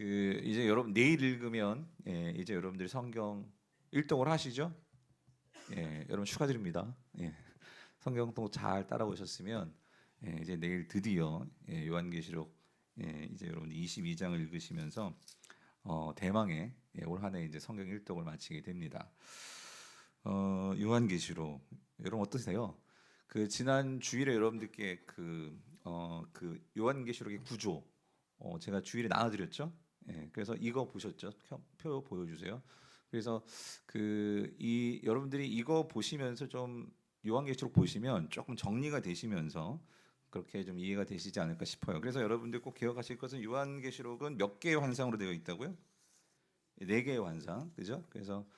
이제 여러분 내일 읽으면 이제 여러분들이 성경 일독을 하시죠? 여러분 축하드립니다. 성경도 잘 따라오셨으면 이제 내일 드디어 요한계시록 이제 여러분 22장을 읽으시면서 대망의 올 한해 이제 성경 일독을 마치게 됩니다. 요한계시록 여러분 어떠세요? 그 지난 주일에 여러분들께 그 요한계시록의 구조 제가 주일에 나눠드렸죠. 그래서 이거 보셨죠? 표 보여주세요. 그래서 이 여러분들이 이거 보시면서 좀 요한계시록 보시면 조금 정리가 되시면서 그렇게 좀 이해가 되시지 않을까 싶어요. 그래서 여러분들 꼭 기억하실 것은 요한계시록은 몇 개의 환상으로 되어 있다고요? 네 개의 환상, 그죠? 그래서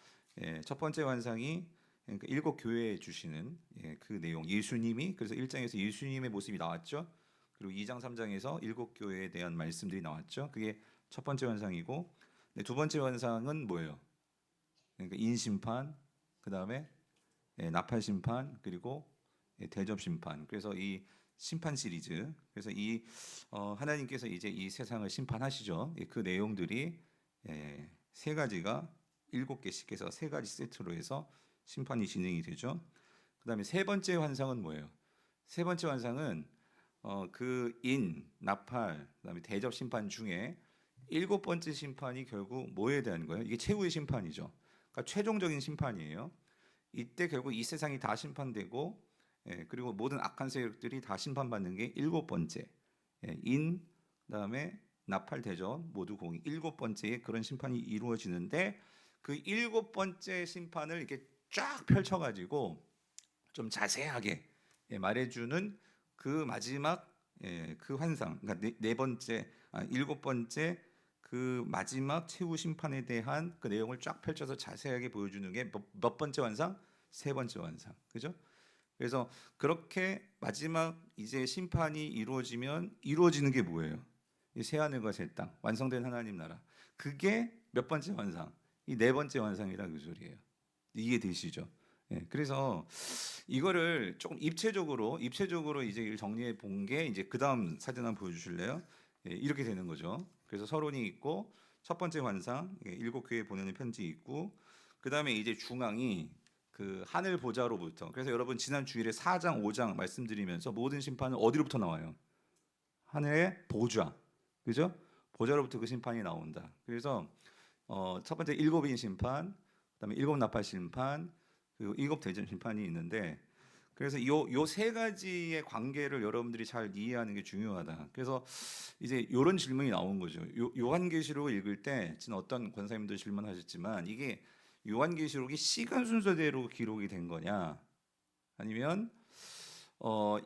첫 번째 환상이 그러니까 일곱 교회에 주시는 그 내용, 예수님이 그래서 1장에서 예수님의 모습이 나왔죠. 그리고 2장, 3장에서 일곱 교회에 대한 말씀들이 나왔죠. 그게 첫 번째 환상이고, 두 번째 환상은 뭐예요? 그러니까 인심판, 그 다음에 나팔 심판, 그리고 대접 심판. 그래서 이 심판 시리즈. 그래서 이 하나님께서 이제 이 세상을 심판하시죠. 그 내용들이 세 가지가 7개씩 해서 세 가지 세트로 해서 심판이 진행이 되죠. 그다음에 세 번째 환상은 뭐예요? 세 번째 환상은 나팔, 그다음에 대접 심판 중에 7번째 심판이 결국 뭐에 대한 거예요? 이게 최후의 심판이죠. 그러니까 최종적인 심판이에요. 이때 결국 이 세상이 다 심판되고, 그리고 모든 악한 세력들이 다 심판받는 게 7번째 그다음에 나팔 대접 모두 공이 7번째의 그런 심판이 이루어지는데, 그 7번째 심판을 이렇게 쫙 펼쳐가지고 좀 자세하게 말해주는 그 마지막 그 환상, 그러니까 네 번째, 7번째 그 마지막 최후 심판에 대한 그 내용을 쫙 펼쳐서 자세하게 보여주는 게 몇 번째 환상? 세 번째 환상, 그죠? 그래서 그렇게 마지막 이제 심판이 이루어지면 이루어지는 게 뭐예요? 이 새 하늘과 새 땅, 완성된 하나님 나라. 그게 몇 번째 환상? 이 네 번째 환상이라 그 소리예요. 이해되시죠? 그래서 이거를 조금 입체적으로 이제 정리해 본 게 이제 그 다음 사진 한번 보여주실래요? 이렇게 되는 거죠. 그래서 서론이 있고 첫 번째 환상, 일곱 교회 보내는 편지 있고, 그 다음에 이제 중앙이 그 하늘 보좌로부터. 그래서 여러분 지난 주일에 4장, 5장 말씀드리면서 모든 심판은 어디로부터 나와요? 하늘의 보좌, 그죠? 보좌로부터 그 심판이 나온다. 그래서 첫 번째 일곱인 심판, 그다음에 일곱 나팔 심판, 그리고 일곱 대전 심판이 있는데, 그래서 요 세 가지의 관계를 여러분들이 잘 이해하는 게 중요하다. 그래서 이제 이런 질문이 나온 거죠. 요한계시록을 읽을 때 지금 어떤 권사님도 질문하셨지만, 이게 요한계시록이 시간 순서대로 기록이 된 거냐, 아니면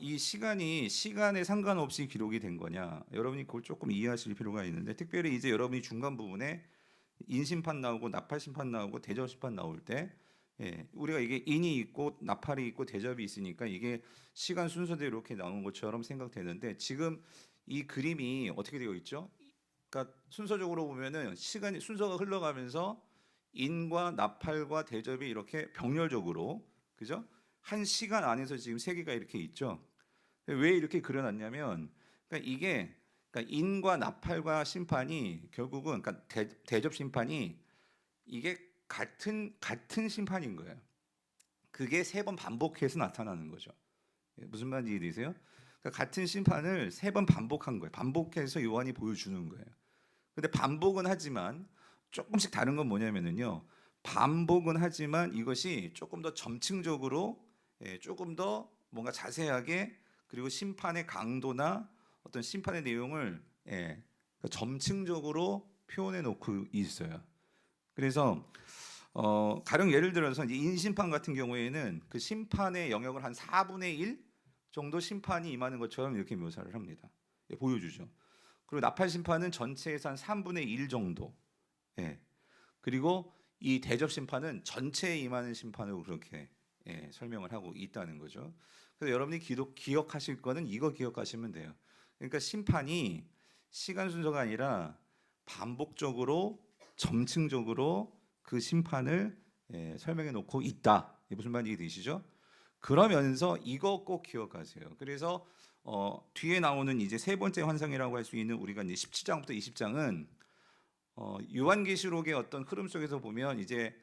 이 시간에 상관없이 기록이 된 거냐, 여러분이 그걸 조금 이해하실 필요가 있는데, 특별히 이제 여러분이 중간 부분에 인심판 나오고 나팔 심판 나오고 대접 심판 나올 때, 우리가 이게 인이 있고 나팔이 있고 대접이 있으니까 이게 시간 순서대로 이렇게 나온 것처럼 생각되는데, 지금 이 그림이 어떻게 되어 있죠? 그러니까 순서적으로 보면은 시간이 순서가 흘러가면서 인과 나팔과 대접이 이렇게 병렬적으로, 그죠? 한 시간 안에서 지금 세 개가 이렇게 있죠. 왜 이렇게 그려놨냐면, 그러니까 이게 그러니까 인과 나팔과 심판이 결국은, 그러니까 대접 심판이 이게 같은 심판인 거예요. 그게 세 번 반복해서 나타나는 거죠. 무슨 말인지 이해되세요? 그러니까 같은 심판을 세 번 반복한 거예요. 반복해서 요한이 보여주는 거예요. 근데 반복은 하지만 조금씩 다른 건 뭐냐면은요. 반복은 하지만 이것이 조금 더 점층적으로, 조금 더 뭔가 자세하게, 그리고 심판의 강도나 어떤 심판의 내용을 그러니까 점층적으로 표현해 놓고 있어요. 그래서 가령 예를 들어서 이제 인심판 같은 경우에는 그 심판의 영역을 한 4분의 1 정도 심판이 임하는 것처럼 이렇게 묘사를 합니다. 보여주죠. 그리고 나팔 심판은 전체에서 한 3분의 1 정도. 그리고 이 대접 심판은 전체에 임하는 심판으로 그렇게 설명을 하고 있다는 거죠. 그래서 여러분이 기억하실 거는 이거 기억하시면 돼요. 그러니까 심판이 시간 순서가 아니라 반복적으로 점층적으로 그 심판을 설명해 놓고 있다. 이게 무슨 말인지 되시죠? 그러면서 이거 꼭 기억하세요. 그래서 뒤에 나오는 이제 세 번째 환상이라고 할 수 있는 우리가 이제 17장부터 20장은 요한계시록의 어떤 흐름 속에서 보면 이제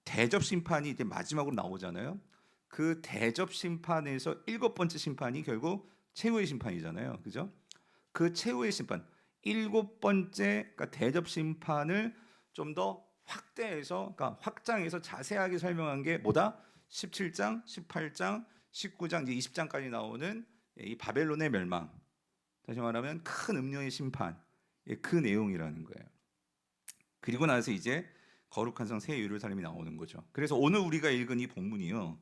대접 심판이 이제 마지막으로 나오잖아요. 그 대접 심판에서 일곱 번째 심판이 결국 최후의 심판이잖아요. 그죠? 그 최후의 심판, 일곱 번째 그러니까 대접 심판을 좀 더 확대해서, 그러니까 확장해서 자세하게 설명한 게 뭐다? 17장, 18장, 19장, 이제 20장까지 나오는 이 바벨론의 멸망. 다시 말하면 큰 음녀의 심판. 그 내용이라는 거예요. 그리고 나서 이제 거룩한 성 새 예루살렘이 나오는 거죠. 그래서 오늘 우리가 읽은 이 본문이요.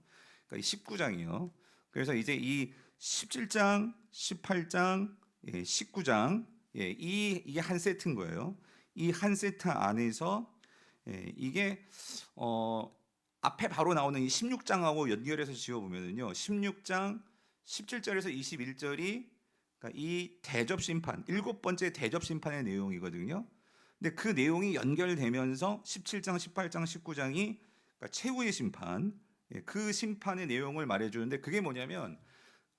그러니까 19장이요. 그래서 이제 이 17장, 18장, 19장 이게 한 세트인 거예요. 이 한 세트 안에서 이게 앞에 바로 나오는 이 16장하고 연결해서 지어 보면은요. 16장 17절에서 21절이 그러니까 이 대접 심판, 일곱 번째 대접 심판의 내용이거든요. 근데 그 내용이 연결되면서 17장, 18장, 19장이 그러니까 최후의 심판, 그 심판의 내용을 말해주는데 그게 뭐냐면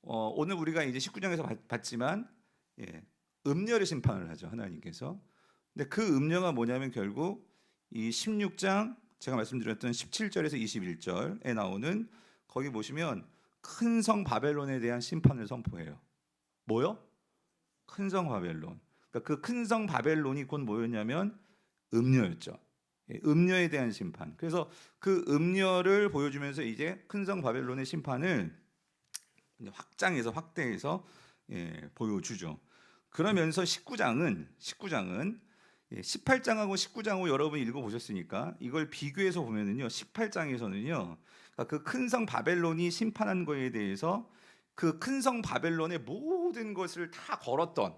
오늘 우리가 이제 19장에서 봤지만 음녀의 심판을 하죠 하나님께서. 근데 그 음녀가 뭐냐면 결국 이 16장 제가 말씀드렸던 17절에서 21절에 나오는 거기 보시면 큰 성 바벨론에 대한 심판을 선포해요. 뭐요? 큰 성 바벨론. 그러니까 그 큰 성 바벨론이 곧 뭐였냐면 음녀였죠. 음녀에 대한 심판. 그래서 그 음녀를 보여주면서 이제 큰 성 바벨론의 심판을 확장해서 확대해서 보여주죠. 그러면서 19장은 18장하고 19장하고 여러분이 읽어보셨으니까 이걸 비교해서 보면은요 18장에서는요 그 큰 성 바벨론이 심판한 거에 대해서 그 큰 성 바벨론의 모든 것을 다 걸었던,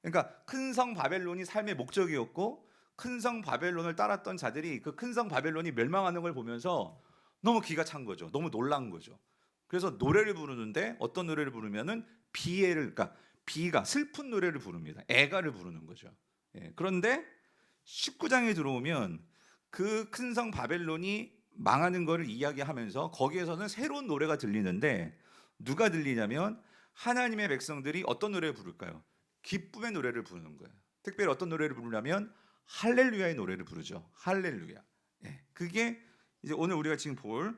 그러니까 큰 성 바벨론이 삶의 목적이었고 큰 성 바벨론을 따랐던 자들이 그 큰 성 바벨론이 멸망하는 걸 보면서 너무 기가 찬 거죠. 너무 놀란 거죠. 그래서 노래를 부르는데 어떤 노래를 부르면은 비애를, 그러니까 비가 슬픈 노래를 부릅니다. 애가를 부르는 거죠. 그런데 19장에 들어오면 그 큰 성 바벨론이 망하는 것을 이야기하면서 거기에서는 새로운 노래가 들리는데 누가 들리냐면 하나님의 백성들이 어떤 노래를 부를까요? 기쁨의 노래를 부르는 거예요. 특별히 어떤 노래를 부르냐면 할렐루야의 노래를 부르죠. 할렐루야. 그게 이제 오늘 우리가 지금 볼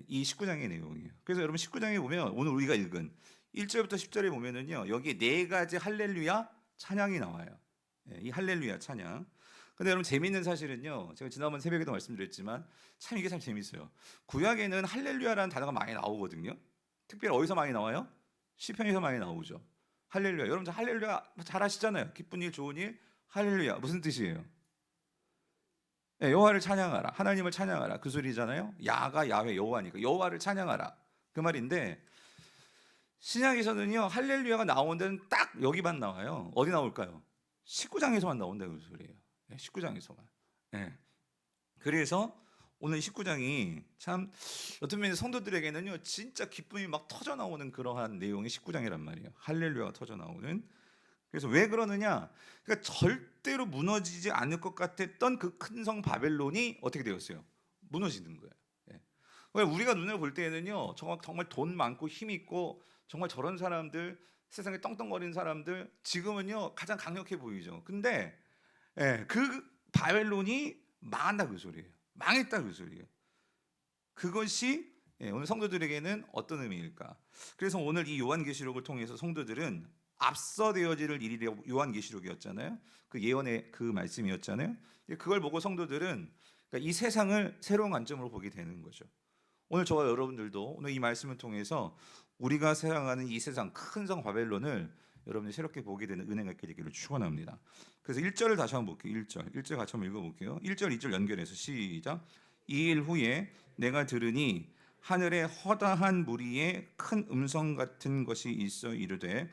이 19장의 내용이에요. 그래서 여러분 19장에 보면 오늘 우리가 읽은 1절부터 10절에 보면은요. 여기 네 가지 할렐루야 찬양이 나와요. 이 할렐루야 찬양. 근데 여러분 재미있는 사실은요. 제가 지난번 새벽에도 말씀드렸지만 참 이게 참 재밌어요. 구약에는 할렐루야라는 단어가 많이 나오거든요. 특별히 어디서 많이 나와요? 시편에서 많이 나오죠. 할렐루야. 여러분 할렐루야 잘 아시잖아요. 기쁜 일, 좋은 일, 할렐루야. 무슨 뜻이에요? 여호와를 찬양하라. 하나님을 찬양하라. 그 소리잖아요. 야가 야훼 여호와니까 여호와를 찬양하라. 그 말인데 신약에서는요. 할렐루야가 나오는 데는 딱 여기만 나와요. 어디 나올까요? 19장에서만 나온다는 소리예요. 19장에서만. 그래서 오늘 19장이 참 어떤 면에서 성도들에게는요 진짜 기쁨이 막 터져 나오는 그러한 내용이 19장이란 말이에요. 할렐루야가 터져 나오는. 그래서 왜 그러느냐? 그러니까 절대로 무너지지 않을 것 같았던 그 큰 성 바벨론이 어떻게 되었어요? 무너지는 거예요. 우리가 눈을 볼 때에는요 정말 돈 많고 힘 있고 정말 저런 사람들, 세상에 떵떵거리는 사람들 지금은요 가장 강력해 보이죠. 근데 그 바벨론이 망한다 그 소리예요. 망했다 그 소리예요. 그것이 오늘 성도들에게는 어떤 의미일까? 그래서 오늘 이 요한계시록을 통해서 성도들은 앞서 되어질 일이 요한계시록이었잖아요. 그 예언의 그 말씀이었잖아요. 그걸 보고 성도들은 그러니까 이 세상을 새로운 관점으로 보게 되는 거죠. 오늘 저와 여러분들도 오늘 이 말씀을 통해서 우리가 살아가는 이 세상 큰 성 바벨론을 여러분이 새롭게 보게 되는 은혜가 있게 되기를 축원합니다. 그래서 1절을 다시 한번 볼게요. 1절 같이 한번 읽어볼게요. 1절 2절 연결해서 시작. 이 일 후에 내가 들으니 하늘에 허다한 무리의 큰 음성 같은 것이 있어 이르되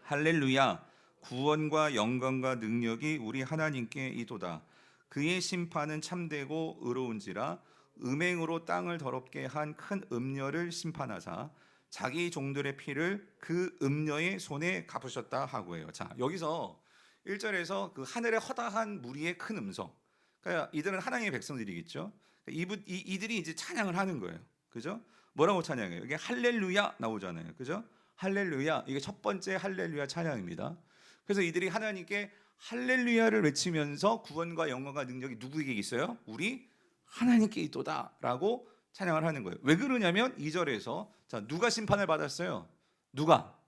할렐루야 구원과 영광과 능력이 우리 하나님께 이도다. 그의 심판은 참되고 의로운지라 음행으로 땅을 더럽게 한 큰 음녀를 심판하사 자기 종들의 피를 그 음녀의 손에 갚으셨다 하고 해요. 자, 여기서 1절에서 그 하늘의 허다한 무리의 큰 음성. 그러니까 이들은 하나님의 백성들이겠죠. 이들이 이제 찬양을 하는 거예요. 그죠? 뭐라고 찬양해요? 이게 할렐루야 나오잖아요. 그죠? 할렐루야. 이게 첫 번째 할렐루야 찬양입니다. 그래서 이들이 하나님께 할렐루야를 외치면서 구원과 영광과 능력이 누구에게 있어요? 우리 하나님께 있도다라고 찬양을 하는 거예요. 왜 그러냐면 2절에서 자, 누가 심판을 받았어요? 누가?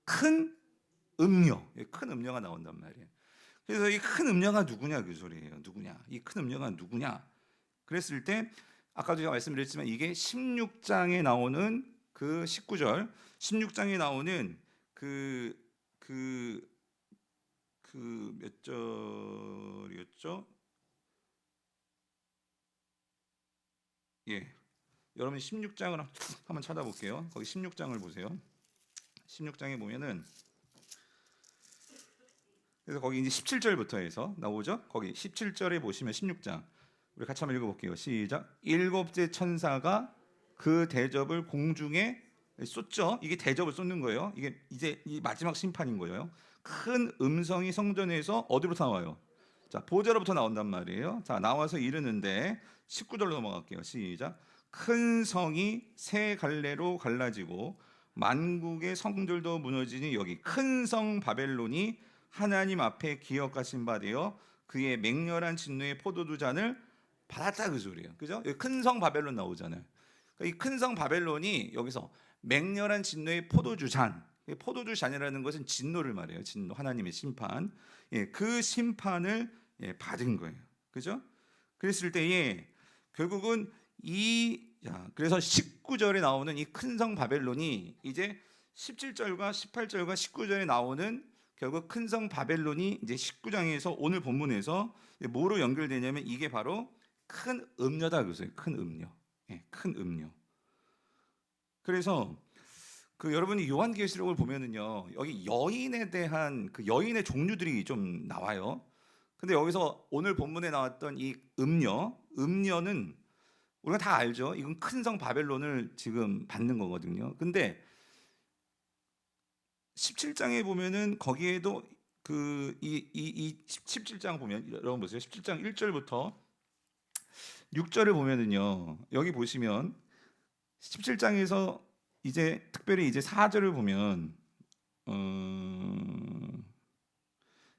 큰 음녀. 큰 음녀가 나온단 말이에요. 그래서 이 큰 음녀가 누구냐 그 소리예요. 누구냐? 이 큰 음녀가 누구냐? 그랬을 때 아까도 제가 말씀드렸지만 이게 16장에 나오는 그 19절, 16장에 나오는 그 몇 절이었죠? 예. 여러분 16장을 한번 찾아볼게요. 거기 16장을 보세요. 16장에 보면은 그래서 거기 이제 17절부터 해서 나오죠. 거기 17절에 보시면 16장 우리 같이 한번 읽어볼게요. 시작. 일곱째 천사가 그 대접을 공중에 쏟죠. 이게 대접을 쏟는 거예요. 이게 이제 이 마지막 심판인 거예요. 큰 음성이 성전에서 어디로부터 나와요? 자, 보좌로부터 나온단 말이에요. 자, 나와서 이르는데 19절로 넘어갈게요. 시작. 큰 성이 세 갈래로 갈라지고 만국의 성들도 무너지니 여기 큰 성 바벨론이 하나님 앞에 기업하신 바 되어 그의 맹렬한 진노의 포도주 잔을 받았다 그 소리예요. 그죠? 큰 성 바벨론 나오잖아요. 이 큰 성 바벨론이 여기서 맹렬한 진노의 포도주 잔. 포도주 잔이라는 것은 진노를 말해요. 진노, 하나님의 심판. 예, 그 심판을 받은 거예요. 그죠? 그랬을 때에 결국은 그래서 19절에 나오는 이 큰 성 바벨론이 이제 17절과 18절과 19절에 나오는 결국 큰 성 바벨론이 이제 19장에서 오늘 본문에서 뭐로 연결되냐면 이게 바로 큰 음녀다 그랬어요. 큰 음녀. 예, 큰 음녀. 그래서 여러분이 요한계시록을 보면은요. 여기 여인에 대한 그 여인의 종류들이 좀 나와요. 근데 여기서 오늘 본문에 나왔던 이 음녀는 우리가 다 알죠. 이건 큰 성 바벨론을 지금 받는 거거든요. 근데 17장에 보면은 거기에도 이 17장 보면 여러분 보세요. 17장 1절부터 6절을 보면은요. 여기 보시면 17장에서 이제 특별히 이제 4절을 보면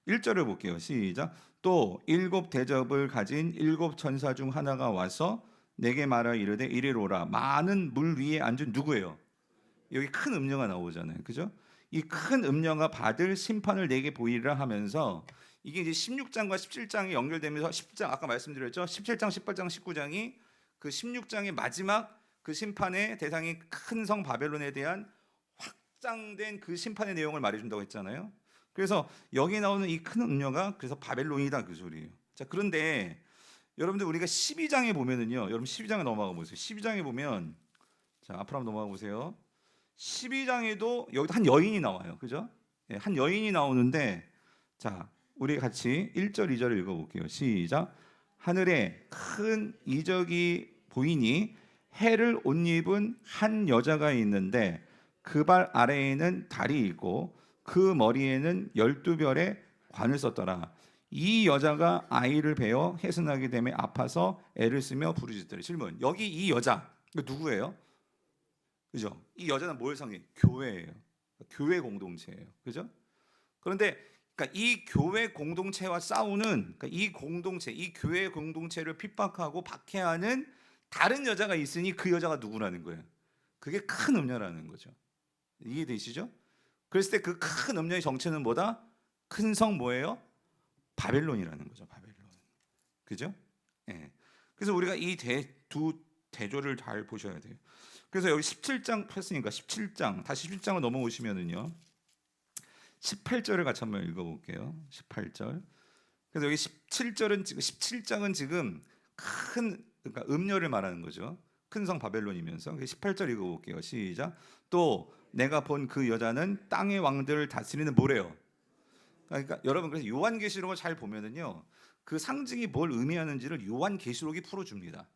1절을 볼게요. 시작. 또 일곱 대접을 가진 일곱 천사 중 하나가 와서 내게 말하 이르되 이리로라. 많은 물 위에 앉은 누구예요? 여기 큰 음녀가 나오잖아요. 그죠? 이 큰 음녀가 받을 심판을 내게 보이리라 하면서 이게 이제 16장과 17장이 연결되면서 10장 아까 말씀드렸죠. 17장, 18장, 19장이 그 16장의 마지막 그 심판의 대상이 큰 성 바벨론에 대한 확장된 그 심판의 내용을 말해준다고 했잖아요. 그래서 여기 나오는 이 큰 음녀가 그래서 바벨론이다 그 소리예요. 자, 그런데 여러분들 우리가 12장에 보면은요. 여러분 12장에 넘어가 보세요. 12장에 보면 자, 앞으로 한번 넘어가 보세요. 12장에도 여기도 한 여인이 나와요. 그죠? 예, 한 여인이 나오는데 자, 우리 같이 1절, 2절을 읽어볼게요. 시작. 하늘에 큰 이적이 보이니 해를 옷 입은 한 여자가 있는데 그 발 아래에는 달이 있고 그 머리에는 12별의 관을 썼더라. 이 여자가 아이를 베어 해산하게 되며 아파서 애를 쓰며 부르짖더라. 질문. 여기 이 여자 누구예요? 그죠? 이 여자는 뭘 상해? 교회예요. 교회 공동체예요. 그죠? 그런데 그러니까 이 교회 공동체와 싸우는 그러니까 이 공동체, 이 교회 공동체를 핍박하고 박해하는 다른 여자가 있으니 그 여자가 누구라는 거예요? 그게 큰 음녀라는 거죠. 이해되시죠? 그랬을 때 그 큰 음녀의 정체는 뭐다? 큰 성 뭐예요? 바벨론이라는 거죠. 바벨론. 그죠? 예. 그래서 우리가 이 두 대조를 잘 보셔야 돼요. 그래서 여기 17장 폈으니까 17장 다시 17장을 넘어오시면은요. 18절을 같이 한번 읽어볼게요. 18절. 그래서 여기 17장은 지금 큰 그러니까 음녀를 말하는 거죠. 큰 성 바벨론이면서 18절 읽어볼게요. 시작. 또 내가 본 그 여자는 땅의 왕들을 다스리는 뭐래요? 그러니까 여러분 그래서 요한계시록을 잘 보면은요. 그 상징이 뭘 의미하는지를 요한계시록이 풀어줍니다.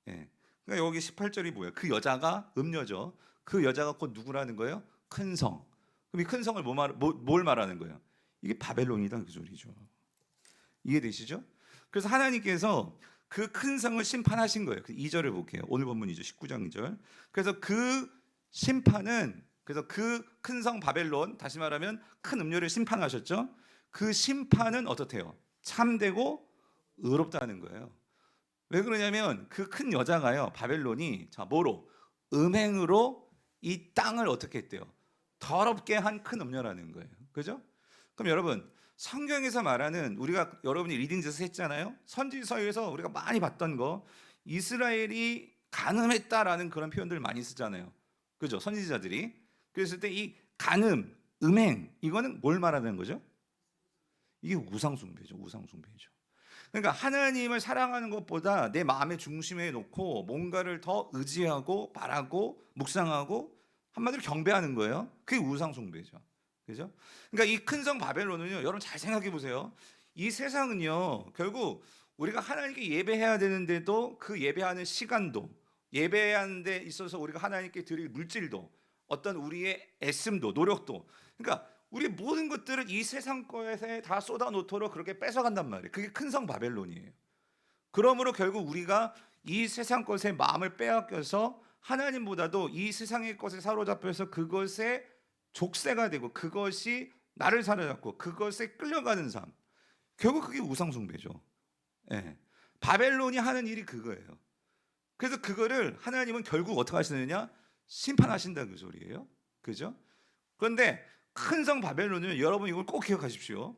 예. 그러니까 여기 18절이 뭐예요? 그 여자가 음녀죠. 그 여자가 곧 누구라는 거예요? 큰 성. 그럼 이 큰 성을 뭘 말하는 거예요? 이게 바벨론이다 그 소리죠. 이해되시죠? 그래서 하나님께서 그 큰 성을 심판하신 거예요. 2절을 볼게요. 오늘 본문이죠. 19장 2절. 그래서 그 심판은 그래서 그 큰 성 바벨론 다시 말하면 큰 음료를 심판하셨죠. 그 심판은 어떻대요? 참되고 의롭다는 거예요. 왜 그러냐면 그 큰 여자가요, 바벨론이 자 뭐로? 음행으로 이 땅을 어떻게 했대요? 더럽게 한 큰 음녀라는 거예요. 그죠? 그럼 여러분, 성경에서 말하는, 우리가 여러분이 리딩지에서 했잖아요. 선지서에서 우리가 많이 봤던 거, 이스라엘이 간음했다라는 그런 표현들을 많이 쓰잖아요. 그죠? 선지자들이. 그랬을 때 이 간음, 음행, 이거는 뭘 말하는 거죠? 이게 우상숭배죠. 우상숭배죠. 그러니까 하나님을 사랑하는 것보다 내 마음의 중심에 놓고 뭔가를 더 의지하고 바라고 묵상하고, 한마디로 경배하는 거예요. 그게 우상숭배죠. 그죠? 그러니까 이 큰 성 바벨론은요, 여러분 잘 생각해 보세요. 이 세상은요, 결국 우리가 하나님께 예배해야 되는데도 그 예배하는 시간도, 예배하는 데 있어서 우리가 하나님께 드릴 물질도, 어떤 우리의 애씀도, 노력도, 그러니까 우리 모든 것들을 이 세상 것에 다 쏟아놓도록 그렇게 뺏어간단 말이에요. 그게 큰 성 바벨론이에요. 그러므로 결국 우리가 이 세상 것에 마음을 빼앗겨서 하나님보다도 이 세상의 것에 사로잡혀서 그것에 족쇄가 되고, 그것이 나를 사로잡고 그것에 끌려가는 삶, 결국 그게 우상숭배죠. 예. 바벨론이 하는 일이 그거예요. 그래서 그거를 하나님은 결국 어떻게 하시느냐? 심판하신다, 그 소리예요. 그죠? 그런데 큰 성 바벨론은, 여러분 이걸 꼭 기억하십시오.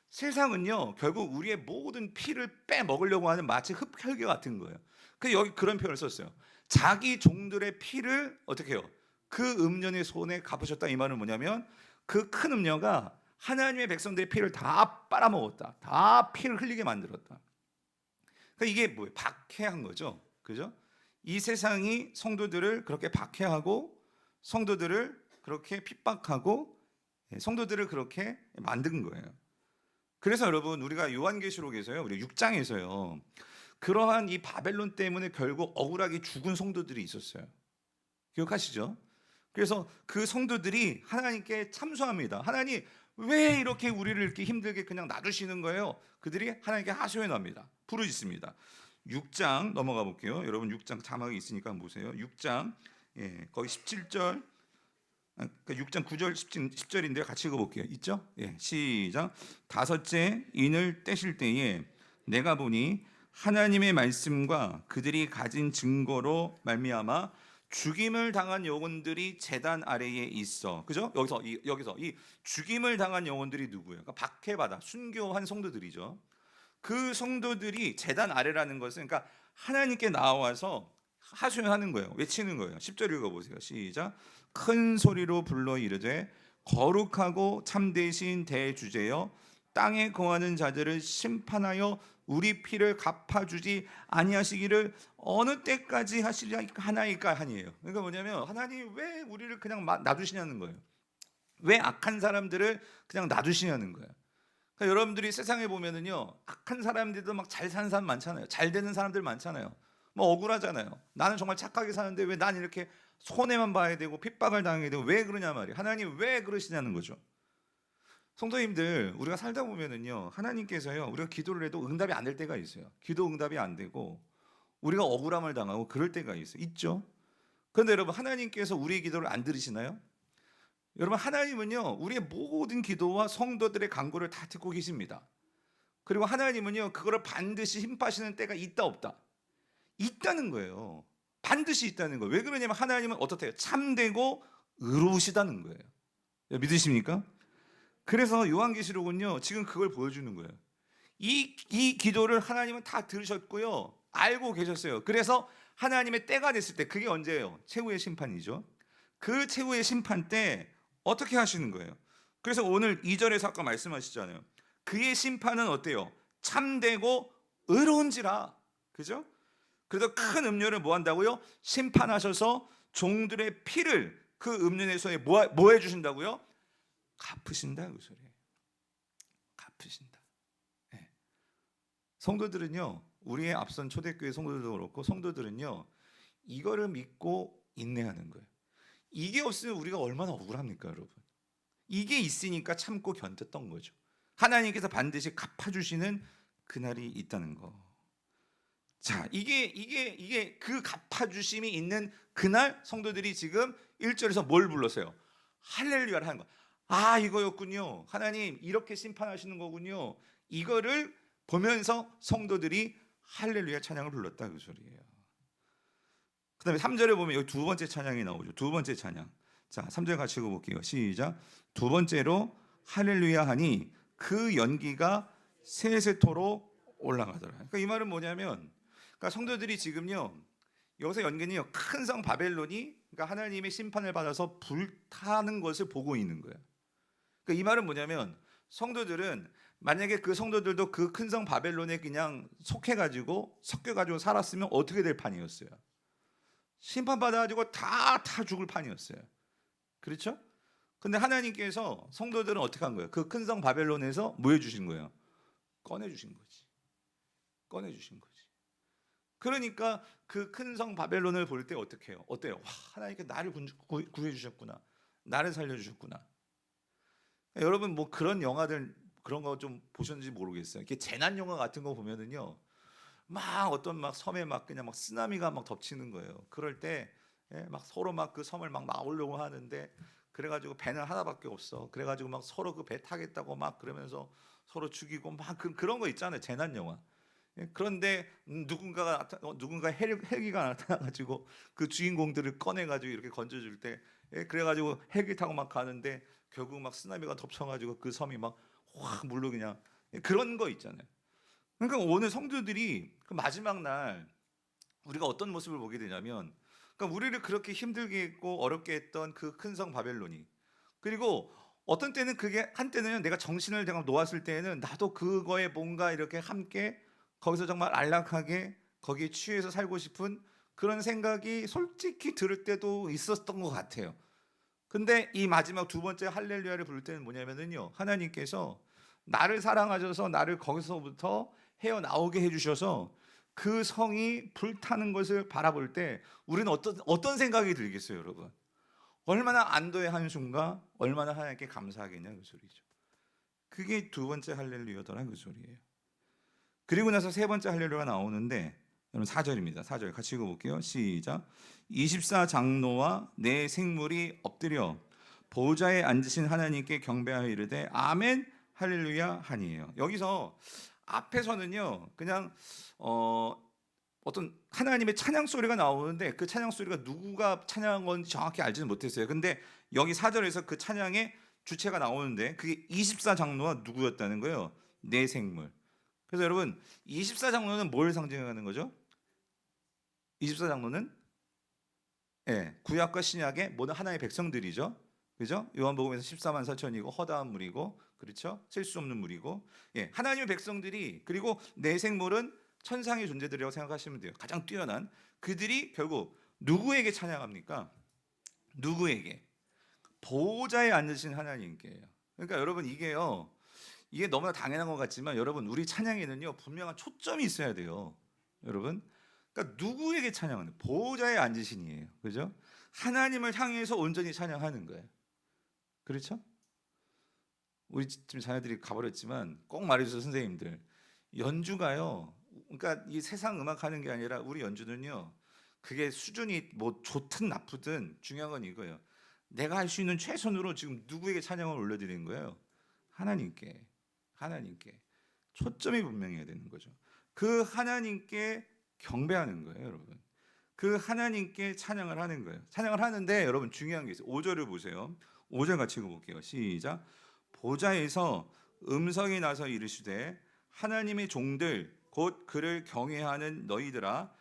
세상은요, 결국 우리의 모든 피를 빼먹으려고 하는 마치 흡혈귀 같은 거예요. 그래서 여기 그런 표현을 썼어요. 자기 종들의 피를 어떻게 해요? 그 음녀의 손에 갚으셨다. 이 말은 뭐냐면 그 큰 음녀가 하나님의 백성들의 피를 다 빨아먹었다. 다 피를 흘리게 만들었다. 그러니까 이게 뭐예요? 박해한 거죠. 그죠? 이 세상이 성도들을 그렇게 박해하고, 성도들을 그렇게 핍박하고, 성도들을 그렇게 만든 거예요. 그래서 여러분, 우리가 요한계시록에서요, 우리 6장에서요, 그러한 이 바벨론 때문에 결국 억울하게 죽은 성도들이 있었어요. 기억하시죠? 그래서 그 성도들이 하나님께 참소합니다. 하나님, 왜 이렇게 우리를 이렇게 힘들게 그냥 놔두시는 거예요? 그들이 하나님께 하소연해 납니다. 부르짖습니다. 6장 넘어가 볼게요. 여러분 6장 자막이 있으니까 보세요. 6장, 거기 17절, 그러니까 6장 9절 10절인데요. 같이 읽어볼게요. 있죠? 시작. 다섯째 인을 떼실 때에 내가 보니 하나님의 말씀과 그들이 가진 증거로 말미암아 죽임을 당한 영혼들이 제단 아래에 있어. 그죠? 여기서 이 죽임을 당한 영혼들이 누구예요? 그러니까 박해받아 순교한 성도들이죠. 그 성도들이 제단 아래라는 것은, 그러니까 하나님께 나와서 하소연하는 거예요. 외치는 거예요. 10절 읽어보세요. 시작. 큰 소리로 불러 이르되 거룩하고 참되신 대주제여, 땅에 거하는 자들을 심판하여 우리 피를 갚아주지 아니하시기를 어느 때까지 하나이까 하니에요. 그러니까 뭐냐면, 하나님 왜 우리를 그냥 놔두시냐는 거예요. 왜 악한 사람들을 그냥 놔두시냐는 거예요. 그러니까 여러분들이 세상에 보면은요, 악한 사람들도 막 잘 사는 사람 많잖아요. 잘 되는 사람들 많잖아요. 뭐 억울하잖아요. 나는 정말 착하게 사는데 왜 난 이렇게 손해만 봐야 되고 핍박을 당하게 되고, 왜 그러냐 말이에요. 하나님 왜 그러시냐는 거죠. 성도님들, 우리가 살다 보면은요, 하나님께서요, 우리가 기도를 해도 응답이 안 될 때가 있어요. 기도 응답이 안 되고 우리가 억울함을 당하고 그럴 때가 있어요. 있죠? 그런데 여러분, 하나님께서 우리의 기도를 안 들으시나요? 여러분, 하나님은요, 우리의 모든 기도와 성도들의 간구를 다 듣고 계십니다. 그리고 하나님은요, 그거를 반드시 힘파시는 때가 있다 없다? 있다는 거예요. 반드시 있다는 거예요. 왜 그러냐면 하나님은 어떻대요? 참되고 의로우시다는 거예요. 믿으십니까? 그래서 요한계시록은요, 지금 그걸 보여주는 거예요. 이 기도를 하나님은 다 들으셨고요, 알고 계셨어요. 그래서 하나님의 때가 됐을 때, 그게 언제예요? 최후의 심판이죠. 그 최후의 심판 때 어떻게 하시는 거예요? 그래서 오늘 2절에서 아까 말씀하시잖아요. 그의 심판은 어때요? 참되고 의로운지라. 그죠? 그래서 큰 음료를 뭐 한다고요? 심판하셔서 종들의 피를 그 음료의 손에 뭐 해주신다고요? 갚으신다, 그 소리예요. 갚으신다. 네. 성도들은요, 우리의 앞선 초대교회 성도들도 그렇고, 성도들은요, 이거를 믿고 인내하는 거예요. 이게 없으면 우리가 얼마나 억울합니까, 여러분? 이게 있으니까 참고 견뎠던 거죠. 하나님께서 반드시 갚아주시는 그날이 있다는 거. 자, 이게 그 갚아주심이 있는 그날, 성도들이 지금 1절에서 뭘 불렀어요? 할렐루야를 하는 거. 아, 이거였군요. 하나님 이렇게 심판하시는 거군요. 이거를 보면서 성도들이 할렐루야 찬양을 불렀다 그 소리예요. 그다음에 3절에 보면 여기 두 번째 찬양이 나오죠. 두 번째 찬양. 자, 3절 같이 읽어볼게요. 시작. 두 번째로 할렐루야 하니 그 연기가 세세토로 올라가더라. 그러니까 이 말은 뭐냐면, 그러니까 성도들이 지금요, 여기서 연기는요, 큰 성 바벨론이 그러니까 하나님의 심판을 받아서 불타는 것을 보고 있는 거예요. 그러니까 이 말은 뭐냐면, 성도들은 만약에 그 성도들도 그 큰 성 바벨론에 그냥 속해가지고 섞여가지고 살았으면 어떻게 될 판이었어요? 심판받아가지고 다 죽을 판이었어요. 그렇죠? 근데 하나님께서 성도들은 어떻게 한 거예요? 그 큰 성 바벨론에서 뭐 해주신 거예요? 꺼내주신 거지. 꺼내주신 거지. 그러니까 그 큰 성 바벨론을 볼 때 어떻게 해요? 어때요? 와, 하나님께 나를 구해주셨구나. 나를 살려주셨구나. 여러분 뭐 그런 영화들 그런 거 좀 보셨는지 모르겠어요. 이렇게 재난 영화 같은 거 보면은요, 막 어떤 막 섬에 막 그냥 막 쓰나미가 막 덮치는 거예요. 그럴 때 막 서로 막 그 섬을 막 막으려고 하는데, 그래가지고 배는 하나밖에 없어. 그래가지고 막 서로 그 배 타겠다고 막 그러면서 서로 죽이고 막 그런 거 있잖아요. 재난 영화. 그런데 누군가 헬기가 나타나가지고 그 주인공들을 꺼내가지고 이렇게 건져줄 때, 그래가지고 헬기 타고 막 가는데 결국 막 쓰나미가 덮쳐가지고 그 섬이 막 확 물로 그냥, 그런 거 있잖아요. 그러니까 오늘 성도들이 그 마지막 날 우리가 어떤 모습을 보게 되냐면, 그러니까 우리를 그렇게 힘들게 했고 어렵게 했던 그 큰 성 바벨론이, 그리고 어떤 때는 그게 한때는 내가 정신을 내가 놓았을 때에는 나도 그거에 뭔가 이렇게 함께 거기서 정말 안락하게 거기에 취해서 살고 싶은 그런 생각이 솔직히 들을 때도 있었던 것 같아요. 근데 이 마지막 두 번째 할렐루야를 부를 때는 뭐냐면은요, 하나님께서 나를 사랑하셔서 나를 거기서부터 헤어나오게 해주셔서 그 성이 불타는 것을 바라볼 때 우리는 어떤 생각이 들겠어요, 여러분? 얼마나 안도의 한숨과 얼마나 하나님께 감사하겠냐 그 소리죠. 그게 두 번째 할렐루야더라 그 소리예요. 그리고 나서 세 번째 할렐루야가 나오는데, 여러분 4절입니다. 4절 같이 읽어볼게요. 시작. 24장로와 내 생물이 엎드려 보좌에 앉으신 하나님께 경배하여 이르되 아멘 할렐루야 하니에요. 여기서 앞에서는요 그냥 어떤 하나님의 찬양 소리가 나오는데, 그 찬양 소리가 누구가 찬양한 건지 정확히 알지는 못했어요. 근데 여기 4절에서 그 찬양의 주체가 나오는데 그게 24장로가 누구였다는 거예요? 내 생물. 그래서 여러분 24장로는 뭘 상징하는 거죠? 24장로는 구약과 신약의 모든 하나의 백성들이죠. 그죠? 요한복음에서 14만 4천이고 허다한 물이고, 그렇죠? 셀 수 없는 물이고, 하나님의 백성들이, 그리고 내 생물은 천상의 존재들이라고 생각하시면 돼요. 가장 뛰어난 그들이 결국 누구에게 찬양합니까? 누구에게? 보호자에 앉으신 하나님께요. 그러니까 여러분 이게 너무나 당연한 것 같지만 여러분 우리 찬양에는요 분명한 초점이 있어야 돼요. 여러분, 그러니까 누구에게 찬양하는? 보호자에 앉으신이에요. 그죠? 하나님을 향해서 온전히 찬양하는 거예요. 그렇죠? 우리 지금 자녀들이 가버렸지만 꼭 말해주세요, 선생님들. 연주가요, 그러니까 이 세상 음악 하는 게 아니라 우리 연주는요, 그게 수준이 뭐 좋든 나쁘든 중요한 건 이거예요. 내가 할 수 있는 최선으로 지금 누구에게 찬양을 올려드리는 거예요? 하나님께. 하나님께 초점이 분명해야 되는 거죠. 그 하나님께 경배하는 거예요, 여러분. 그 하나님께 찬양을 하는 거예요. 찬양을 하는데 여러분 중요한 게 있어요. 5절을 보세요. 5절 같이 읽어볼게요. 시작. 보좌에서 음성이 나서 이르시되 하나님의 종들 곧 그를 경외하는 너희들아,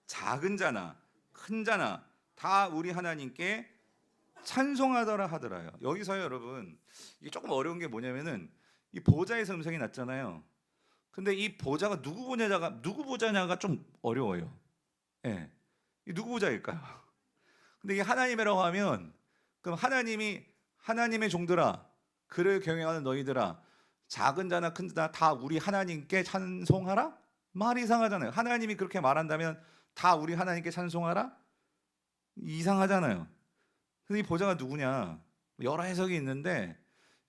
작은 자나 큰 자나 다 우리 하나님께 찬송하더라 하더라요. 여기서 여러분 이게 조금 어려운 게 뭐냐면은 이 보좌에서 음성이 났잖아요. 근데 이 보좌가 누구 보좌냐가 좀 어려워요. 예. 이 누구 보좌일까요? 근데 이게 하나님이라고 하면, 그럼 하나님의 종들아, 그를 경외하는 너희들아, 작은 자나 큰 자나 다 우리 하나님께 찬송하라? 말이 이상하잖아요. 하나님이 그렇게 말한다면 다 우리 하나님께 찬송하라? 이상하잖아요. 근데 이 보좌가 누구냐? 여러 해석이 있는데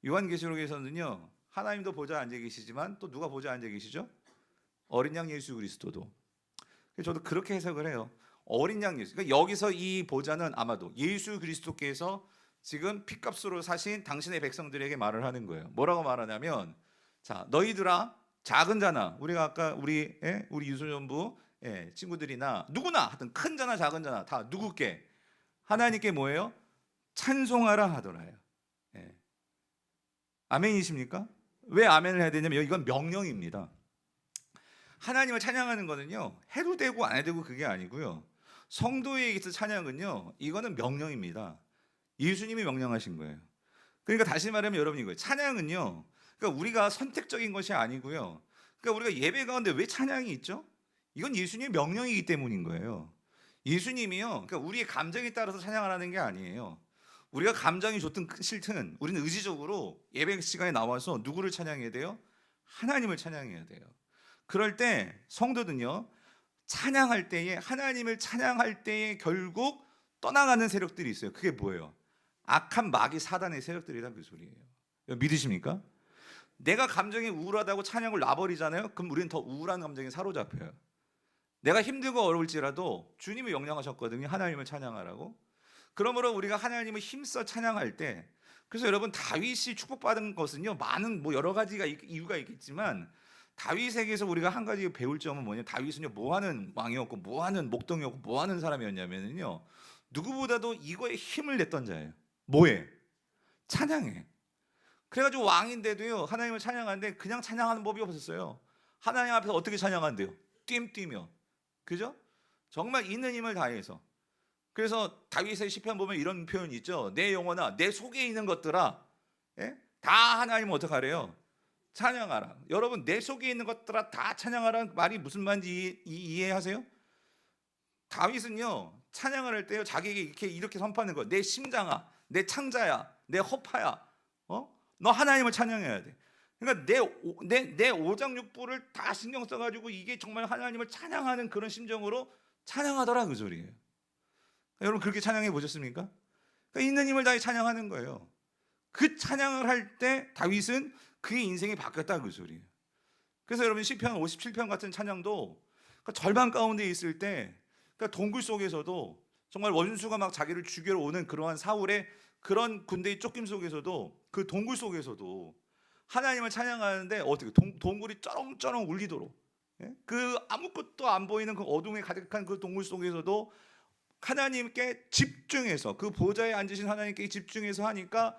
요한계시록에서는요, 하나님도 보좌에 앉아 계시지만 또 누가 보좌에 앉아 계시죠? 어린 양 예수 그리스도도. 저도 그렇게 해석을 해요. 어린 양 예수. 그러니까 여기서 이 보좌는 아마도 예수 그리스도께서 지금 핏값으로 사신 당신의 백성들에게 말을 하는 거예요. 뭐라고 말하냐면, 자, 너희들아, 작은 자나, 우리가 아까 우리 유소년부 친구들이나 누구나 하여튼 큰 자나 작은 자나 다 누구께 하나님께 뭐예요? 찬송하라 하더라요. 예. 아멘이십니까? 왜 아멘을 해야 되냐면 이건 명령입니다. 하나님을 찬양하는 거는요, 해도 되고 안 해도 되고 그게 아니고요. 성도에 있어 찬양은요, 이거는 명령입니다. 예수님이 명령하신 거예요. 그러니까 다시 말하면 여러분 이거예요. 찬양은요, 그러니까 우리가 선택적인 것이 아니고요. 그러니까 우리가 예배 가운데 왜 찬양이 있죠? 이건 예수님의 명령이기 때문인 거예요. 예수님이요, 그러니까 우리의 감정에 따라서 찬양하라는 게 아니에요. 우리가 감정이 좋든 싫든 우리는 의지적으로 예배 시간에 나와서 누구를 찬양해야 돼요? 하나님을 찬양해야 돼요. 그럴 때 성도들은요, 찬양할 때에, 하나님을 찬양할 때에 결국 떠나가는 세력들이 있어요. 그게 뭐예요? 악한 마귀 사단의 세력들이다, 그 소리예요. 믿으십니까? 내가 감정이 우울하다고 찬양을 놔버리잖아요. 그럼 우리는 더 우울한 감정에 사로잡혀요. 내가 힘들고 어려울지라도 주님이 명령하셨거든요, 하나님을 찬양하라고. 그러므로 우리가 하나님을 힘써 찬양할 때, 그래서 여러분 다윗이 축복받은 것은요, 많은 여러 가지가 이유가 있겠지만 다윗에게서 우리가 한 가지 배울 점은 뭐냐면, 다윗은요 뭐하는 왕이었고 뭐하는 목동이었고 뭐하는 사람이었냐면요, 누구보다도 이거에 힘을 냈던 자예요. 뭐에? 찬양해. 그래가지고 왕인데도요, 하나님을 찬양하는데 그냥 찬양하는 법이 없었어요. 하나님 앞에서 어떻게 찬양한대요? 뛰며. 그죠? 정말 있는 힘을 다해서. 그래서 다윗의 시편 보면 이런 표현이 있죠. 내 영혼아, 내 속에 있는 것들아, 다 하나님을 어떻게 하래요? 찬양하라. 여러분, 내 속에 있는 것들아 다 찬양하라는 말이 무슨 말인지 이해하세요? 다윗은요, 찬양을 할 때요, 자기에게 이렇게 선포하는 거예요. 내 심장아, 내 창자야, 내 허파야, 너 하나님을 찬양해야 돼. 그러니까 내 오장육부를 다 신경 써가지고 이게 정말 하나님을 찬양하는 그런 심정으로 찬양하더라, 그 소리예요. 여러분, 그렇게 찬양해 보셨습니까? 그러니까 있는 힘을 다해 찬양하는 거예요. 그 찬양을 할 때 다윗은 그의 인생이 바뀌었다, 그 소리예요. 그래서 여러분, 시편 57편 같은 찬양도 그러니까 절반 가운데 있을 때, 그러니까 동굴 속에서도 정말 원수가 막 자기를 죽이러 오는 그러한 사울의 그런 군대의 쫓김 속에서도, 그 동굴 속에서도 하나님을 찬양하는데 어떻게 동굴이 쩌렁쩌렁 울리도록, 그 아무것도 안 보이는 그 어둠에 가득한 그 동굴 속에서도 하나님께 집중해서, 그 보좌에 앉으신 하나님께 집중해서 하니까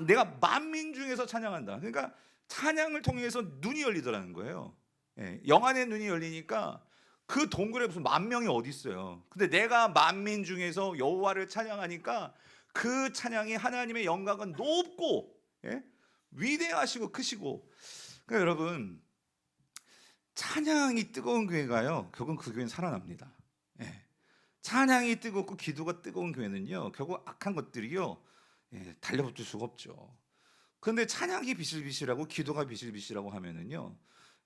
내가 만민 중에서 찬양한다. 그러니까 찬양을 통해서 눈이 열리더라는 거예요. 영안의 눈이 열리니까 그 동굴에 무슨 만 명이 어디 있어요. 근데 내가 만민 중에서 여호와를 찬양하니까 그 찬양이 하나님의 영광은 높고 위대하시고 크시고. 그러니까 여러분, 찬양이 뜨거운 교회가요, 결국 그 교회는 살아납니다. 찬양이 뜨겁고 기도가 뜨거운 교회는요, 결국 악한 것들이요, 달려붙을 수가 없죠. 그런데 찬양이 비실비실하고 기도가 비실비실하고 하면은요,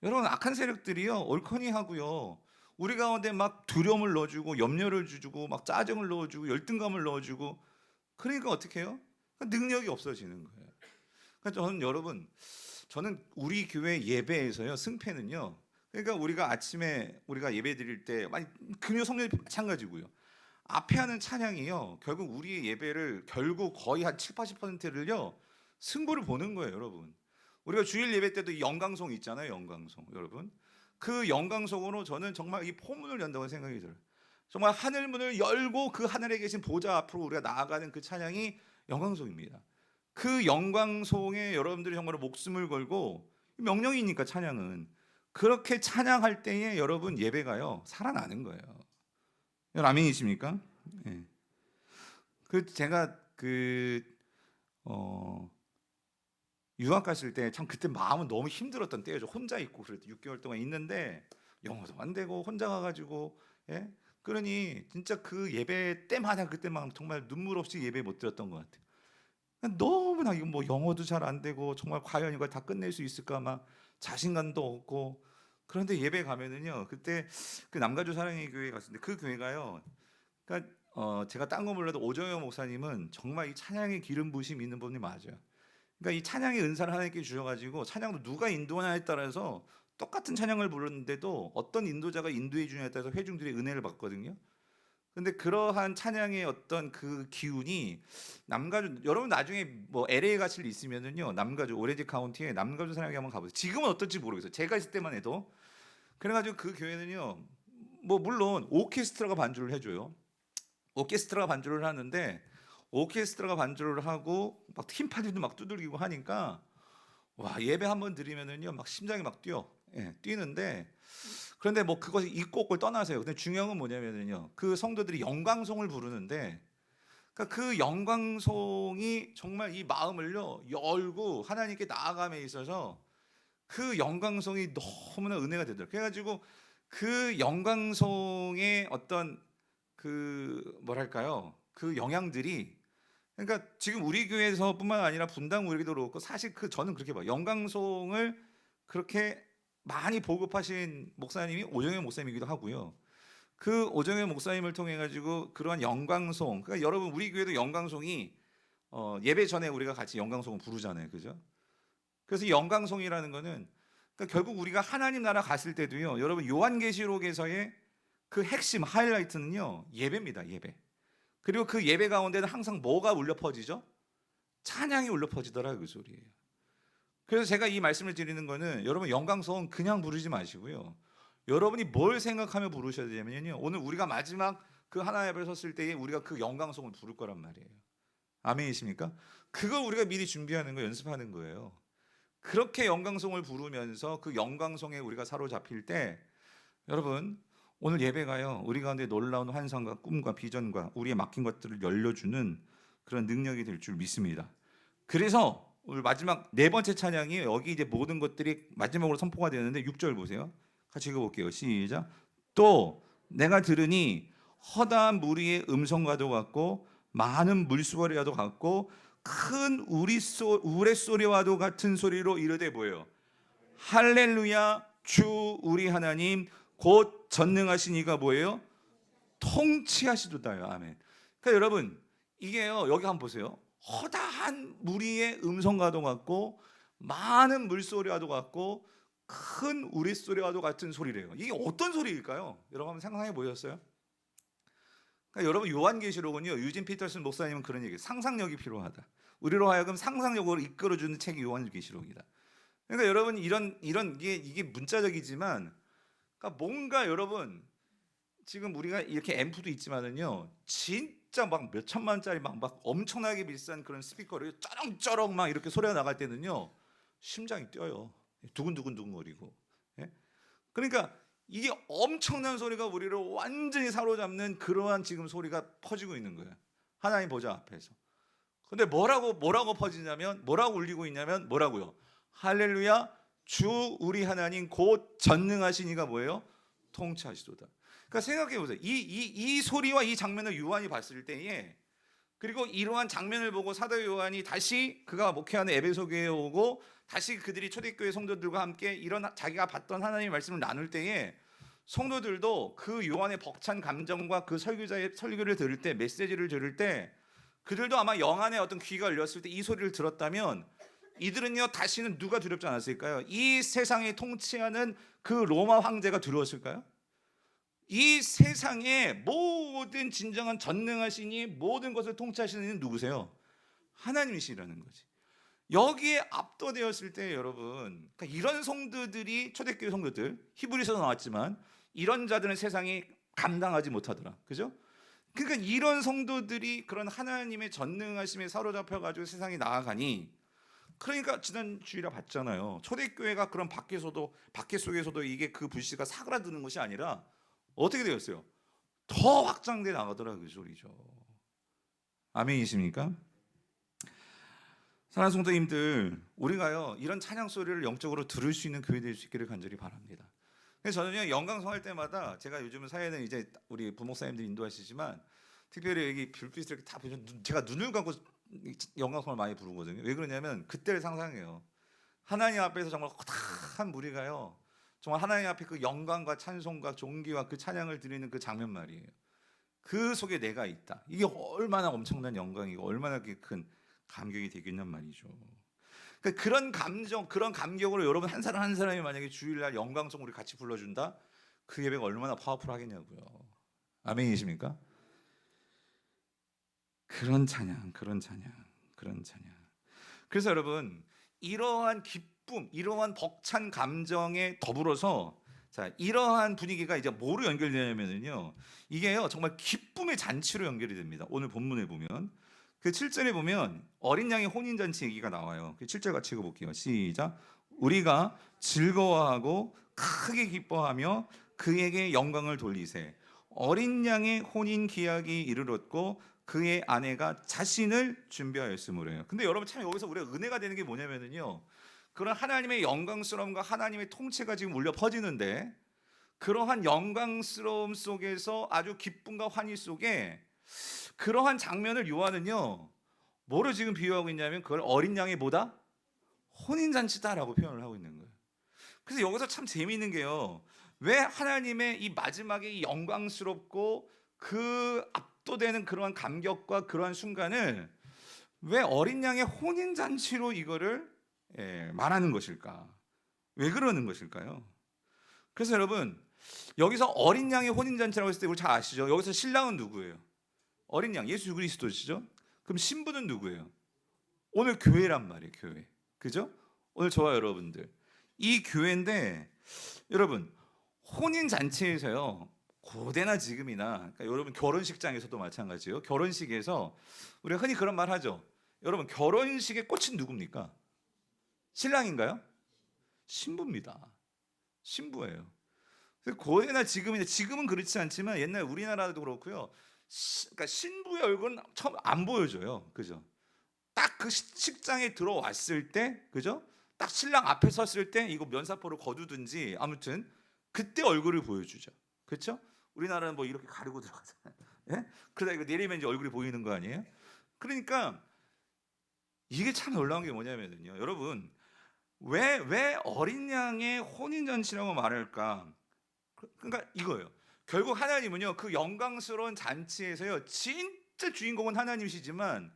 여러분, 악한 세력들이요 얼커니 하고요, 우리 가운데 막 두려움을 넣어주고 염려를 주고 막 짜증을 넣어주고 열등감을 넣어주고, 그러니까 어떻게 해요? 능력이 없어지는 거예요. 그러니까 저는 우리 교회 예배에서요, 승패는요, 그러니까 우리가 아침에 우리가 예배 드릴 때 금요 성령이 마찬가지고요, 앞에 하는 찬양이요, 결국 우리의 예배를 결국 거의 한 7, 80%를요 승부를 보는 거예요. 여러분, 우리가 주일 예배 때도 영광송 있잖아요. 영광송, 여러분, 그 영광송으로 저는 정말 이 포문을 연다고 생각이 들어요. 정말 하늘문을 열고 그 하늘에 계신 보좌 앞으로 우리가 나아가는 그 찬양이 영광송입니다. 그 영광송에 여러분들이 정말 목숨을 걸고, 명령이니까 찬양은 그렇게 찬양할 때에 여러분 예배가요 살아나는 거예요. 여러분, 아멘이십니까? 제가 유학 갔을 때 참 그때 마음은 너무 힘들었던 때예요. 혼자 있고 그래도 6개월 동안 있는데 영어도 안 되고 혼자 가가지고, 그러니 진짜 그 예배 때마다 그때만 정말 눈물 없이 예배 못 드렸던 것 같아요. 너무나 이거 영어도 잘 안 되고 정말 과연 이걸 다 끝낼 수 있을까 막 자신감도 없고. 그런데 예배 가면은요, 그때 그 남가주 사랑의 교회 갔을 때 그 교회가요, 그러니까 제가 딴 거 몰라도 오정영 목사님은 정말 이 찬양의 기름 부으심 있는 분이 맞아요. 그러니까 이 찬양의 은사를 하나님께 주셔가지고 찬양도 누가 인도하냐에 따라서 똑같은 찬양을 부르는데도 어떤 인도자가 인도해 주냐에 따라서 회중들의 은혜를 받거든요. 근데 그러한 찬양의 어떤 그 기운이 남가주, 여러분 나중에 뭐 LA 가실 일 있으면은요, 남가주 오렌지 카운티에 남가주 사랑에 한번 가보세요. 지금은 어떨지 모르겠어요. 제가 있을 때만 해도. 그래가지고 그 교회는요, 뭐 물론 오케스트라가 반주를 해줘요. 오케스트라가 반주를 하는데, 오케스트라가 반주를 하고 막 팀파들도 막 두들기고 하니까 와, 예배 한번 드리면은요 막 심장이 막 뛰어. 예, 뛰는데, 그런데 뭐 그것이 이 곡을 떠나세요. 근데 중요한 건 뭐냐면은요, 그 성도들이 영광송을 부르는데, 그러니까 그 영광송이 정말 이 마음을요 열고 하나님께 나아감에 있어서 그 영광송이 너무나 은혜가 되더라고요. 그래가지고 그 영광송의 어떤 그 뭐랄까요, 그 영향들이, 그러니까 지금 우리 교회에서뿐만 아니라 분당 우리교도 그렇고, 사실 그 저는 그렇게 봐요. 영광송을 그렇게 많이 보급하신 목사님이 오정현 목사님이기도 하고요. 그 오정현 목사님을 통해 가지고 그러한 영광송, 그러니까 여러분 우리 교회도 영광송이 예배 전에 우리가 같이 영광송을 부르잖아요, 그죠? 그래서 영광송이라는 거는, 그러니까 결국 우리가 하나님 나라 갔을 때도요, 여러분 요한계시록에서의 그 핵심 하이라이트는요 예배입니다, 예배. 그리고 그 예배 가운데는 항상 뭐가 울려 퍼지죠? 찬양이 울려 퍼지더라, 그 소리예요. 그래서 제가 이 말씀을 드리는 거는, 여러분 영광송 그냥 부르지 마시고요, 여러분이 뭘 생각하며 부르셔야 되냐면요, 오늘 우리가 마지막 그 하나님 앞에 섰을 때에 우리가 그 영광송을 부를 거란 말이에요. 아멘이십니까? 그걸 우리가 미리 준비하는 거, 연습하는 거예요. 그렇게 영광송을 부르면서 그 영광송에 우리가 사로잡힐 때, 여러분 오늘 예배가요 우리 가운데 놀라운 환상과 꿈과 비전과 우리의 막힌 것들을 열려주는 그런 능력이 될 줄 믿습니다. 그래서 오늘 마지막 네 번째 찬양이, 여기 이제 모든 것들이 마지막으로 선포가 되는데 6절 보세요. 같이 읽어볼게요. 시작. 또 내가 들으니 허다한 무리의 음성과도 같고 많은 물소리와도 같고 큰 우레소리와도 같은 소리로 이르되 뭐예요? 할렐루야, 주 우리 하나님 곧 전능하신 이가 뭐예요? 통치하시도다요. 아멘. 그러니까 여러분 이게요, 여기 한번 보세요. 허다한 무리의 음성과도 같고 많은 물소리와도 같고 큰 우레소리와도 같은 소리래요. 이게 어떤 소리일까요? 여러분 한번 상상해 보셨어요? 그러니까 여러분 요한계시록은요, 유진 피터슨 목사님은 그런 얘기예요. 상상력이 필요하다. 우리로 하여금 상상력으로 이끌어주는 책이 요한계시록이다. 그러니까 여러분 이런 이게 문자적이지만, 그러니까 뭔가 여러분 지금 우리가 이렇게 앰프도 있지만은요, 진짜 막 몇 천만짜리 막 엄청나게 비싼 그런 스피커를 쩌렁쩌렁 막 이렇게 소리가 나갈 때는요 심장이 뛰어요. 두근두근두근거리고. 예? 그러니까 이게 엄청난 소리가 우리를 완전히 사로잡는 그러한 지금 소리가 퍼지고 있는 거예요, 하나님 보좌 앞에서. 근데 뭐라고 퍼지냐면, 뭐라고 울리고 있냐면 뭐라고요? 할렐루야, 주 우리 하나님 곧 전능하신 이가 뭐예요? 통치하시도다. 그러니까 생각해 보세요. 이 소리와 이 장면을 요한이 봤을 때에, 그리고 이러한 장면을 보고 사도 요한이 다시 그가 목회하는 에베소 교회에 오고 다시 그들이 초대교회 성도들과 함께 이런 자기가 봤던 하나님의 말씀을 나눌 때에, 성도들도 그 요한의 벅찬 감정과 그 설교자의 설교를 들을 때, 메시지를 들을 때, 그들도 아마 영안의 어떤 귀가 열렸을 때 이 소리를 들었다면, 이들은요 다시는 누가 두렵지 않았을까요? 이 세상에 통치하는 그 로마 황제가 두려웠을까요? 이 세상의 모든 진정한 전능하시니 모든 것을 통치하시는 이는 누구세요? 하나님이시라는 거지. 여기에 압도되었을 때 여러분, 그러니까 이런 성도들이, 초대교회 성도들, 히브리서도 나왔지만 이런 자들은 세상이 감당하지 못하더라, 그죠? 그러니까 이런 성도들이 그런 하나님의 전능하심에 사로잡혀 가지고 세상에 나아가니, 그러니까 지난 주일에 봤잖아요. 초대교회가 그런 밖에 속에서도 이게 그 불씨가 사그라드는 것이 아니라 어떻게 되었어요? 더 확장돼 나가더라, 그 소리죠. 아멘이십니까? 사랑하는 성도님들, 우리가요 이런 찬양 소리를 영적으로 들을 수 있는 교회 될 수 있기를 간절히 바랍니다. 그래서 저는요 영광송 할 때마다, 제가 요즘은 사회는 이제 우리 부목사님들이 인도하시지만 특별히 여기 불빛을 이렇게 다 보시면 제가 눈을 감고 영광송을 많이 부르거든요. 왜 그러냐면 그때를 상상해요. 하나님 앞에서 정말 거대한 무리가요, 정말 하나님 앞에 그 영광과 찬송과 존귀와 그 찬양을 드리는 그 장면 말이에요. 그 속에 내가 있다. 이게 얼마나 엄청난 영광이고 얼마나 큰 감격이 되겠냔 말이죠. 그러니까 그런 감정, 그런 감격으로 여러분 한 사람 한 사람이 만약에 주일날 영광송 우리 같이 불러준다, 그 예배가 얼마나 파워풀하겠냐고요. 아멘이십니까? 그런 찬양, 그런 찬양, 그런 찬양. 그래서 여러분, 이러한 기쁨, 이러한 벅찬 감정에 더불어서 자, 이러한 분위기가 이제 뭐로 연결되냐면요, 이게요 정말 기쁨의 잔치로 연결이 됩니다. 오늘 본문에 보면 그 7절에 보면 어린 양의 혼인 잔치 얘기가 나와요. 그 7절 같이 읽어볼게요. 시작. 우리가 즐거워하고 크게 기뻐하며 그에게 영광을 돌리세. 어린 양의 혼인 기약이 이르렀고 그의 아내가 자신을 준비하였으므로요. 근데 여러분 참 여기서 우리가 은혜가 되는 게 뭐냐면요, 그런 하나님의 영광스러움과 하나님의 통치가 지금 울려 퍼지는데, 그러한 영광스러움 속에서 아주 기쁨과 환희 속에 그러한 장면을 요한은요 뭐로 지금 비유하고 있냐면 그걸 어린 양의 뭐다? 혼인잔치다라고 표현을 하고 있는 거예요. 그래서 여기서 참 재미있는 게요, 왜 하나님의 이 마지막에 이 영광스럽고 그 압도되는 그러한 감격과 그러한 순간을 왜 어린 양의 혼인잔치로 이거를 말하는 것일까? 왜 그러는 것일까요? 그래서 여러분, 여기서 어린 양의 혼인잔치라고 했을 때 우리 잘 아시죠? 여기서 신랑은 누구예요? 어린 양, 예수 그리스도시죠? 그럼 신부는 누구예요? 오늘 교회란 말이에요, 교회. 그죠? 오늘 저와 여러분들 이 교회인데, 여러분 혼인잔치에서요, 고대나 지금이나, 그러니까 여러분 결혼식장에서도 마찬가지예요. 결혼식에서 우리가 흔히 그런 말 하죠. 여러분 결혼식의 꽃은 누굽니까? 신랑인가요? 신부입니다. 신부예요. 고대나 지금이나, 지금은 그렇지 않지만 옛날 우리나라도 그렇고요. 그러니까 신부의 얼굴은 처음 안 보여줘요. 그죠? 딱 그 식장에 들어왔을 때, 그죠? 딱 신랑 앞에 섰을 때 이거 면사포를 거두든지 아무튼 그때 얼굴을 보여주죠. 그렇죠? 우리나라는 뭐 이렇게 가리고 들어가잖아요. 예? 그러다 이거 내리면 이제 얼굴이 보이는 거 아니에요? 그러니까 이게 참 놀라운 게 뭐냐면요, 여러분 왜 어린 양의 혼인 잔치라고 말할까? 그러니까 이거예요. 결국 하나님은요 그 영광스러운 잔치에서요 진짜 주인공은 하나님이시지만,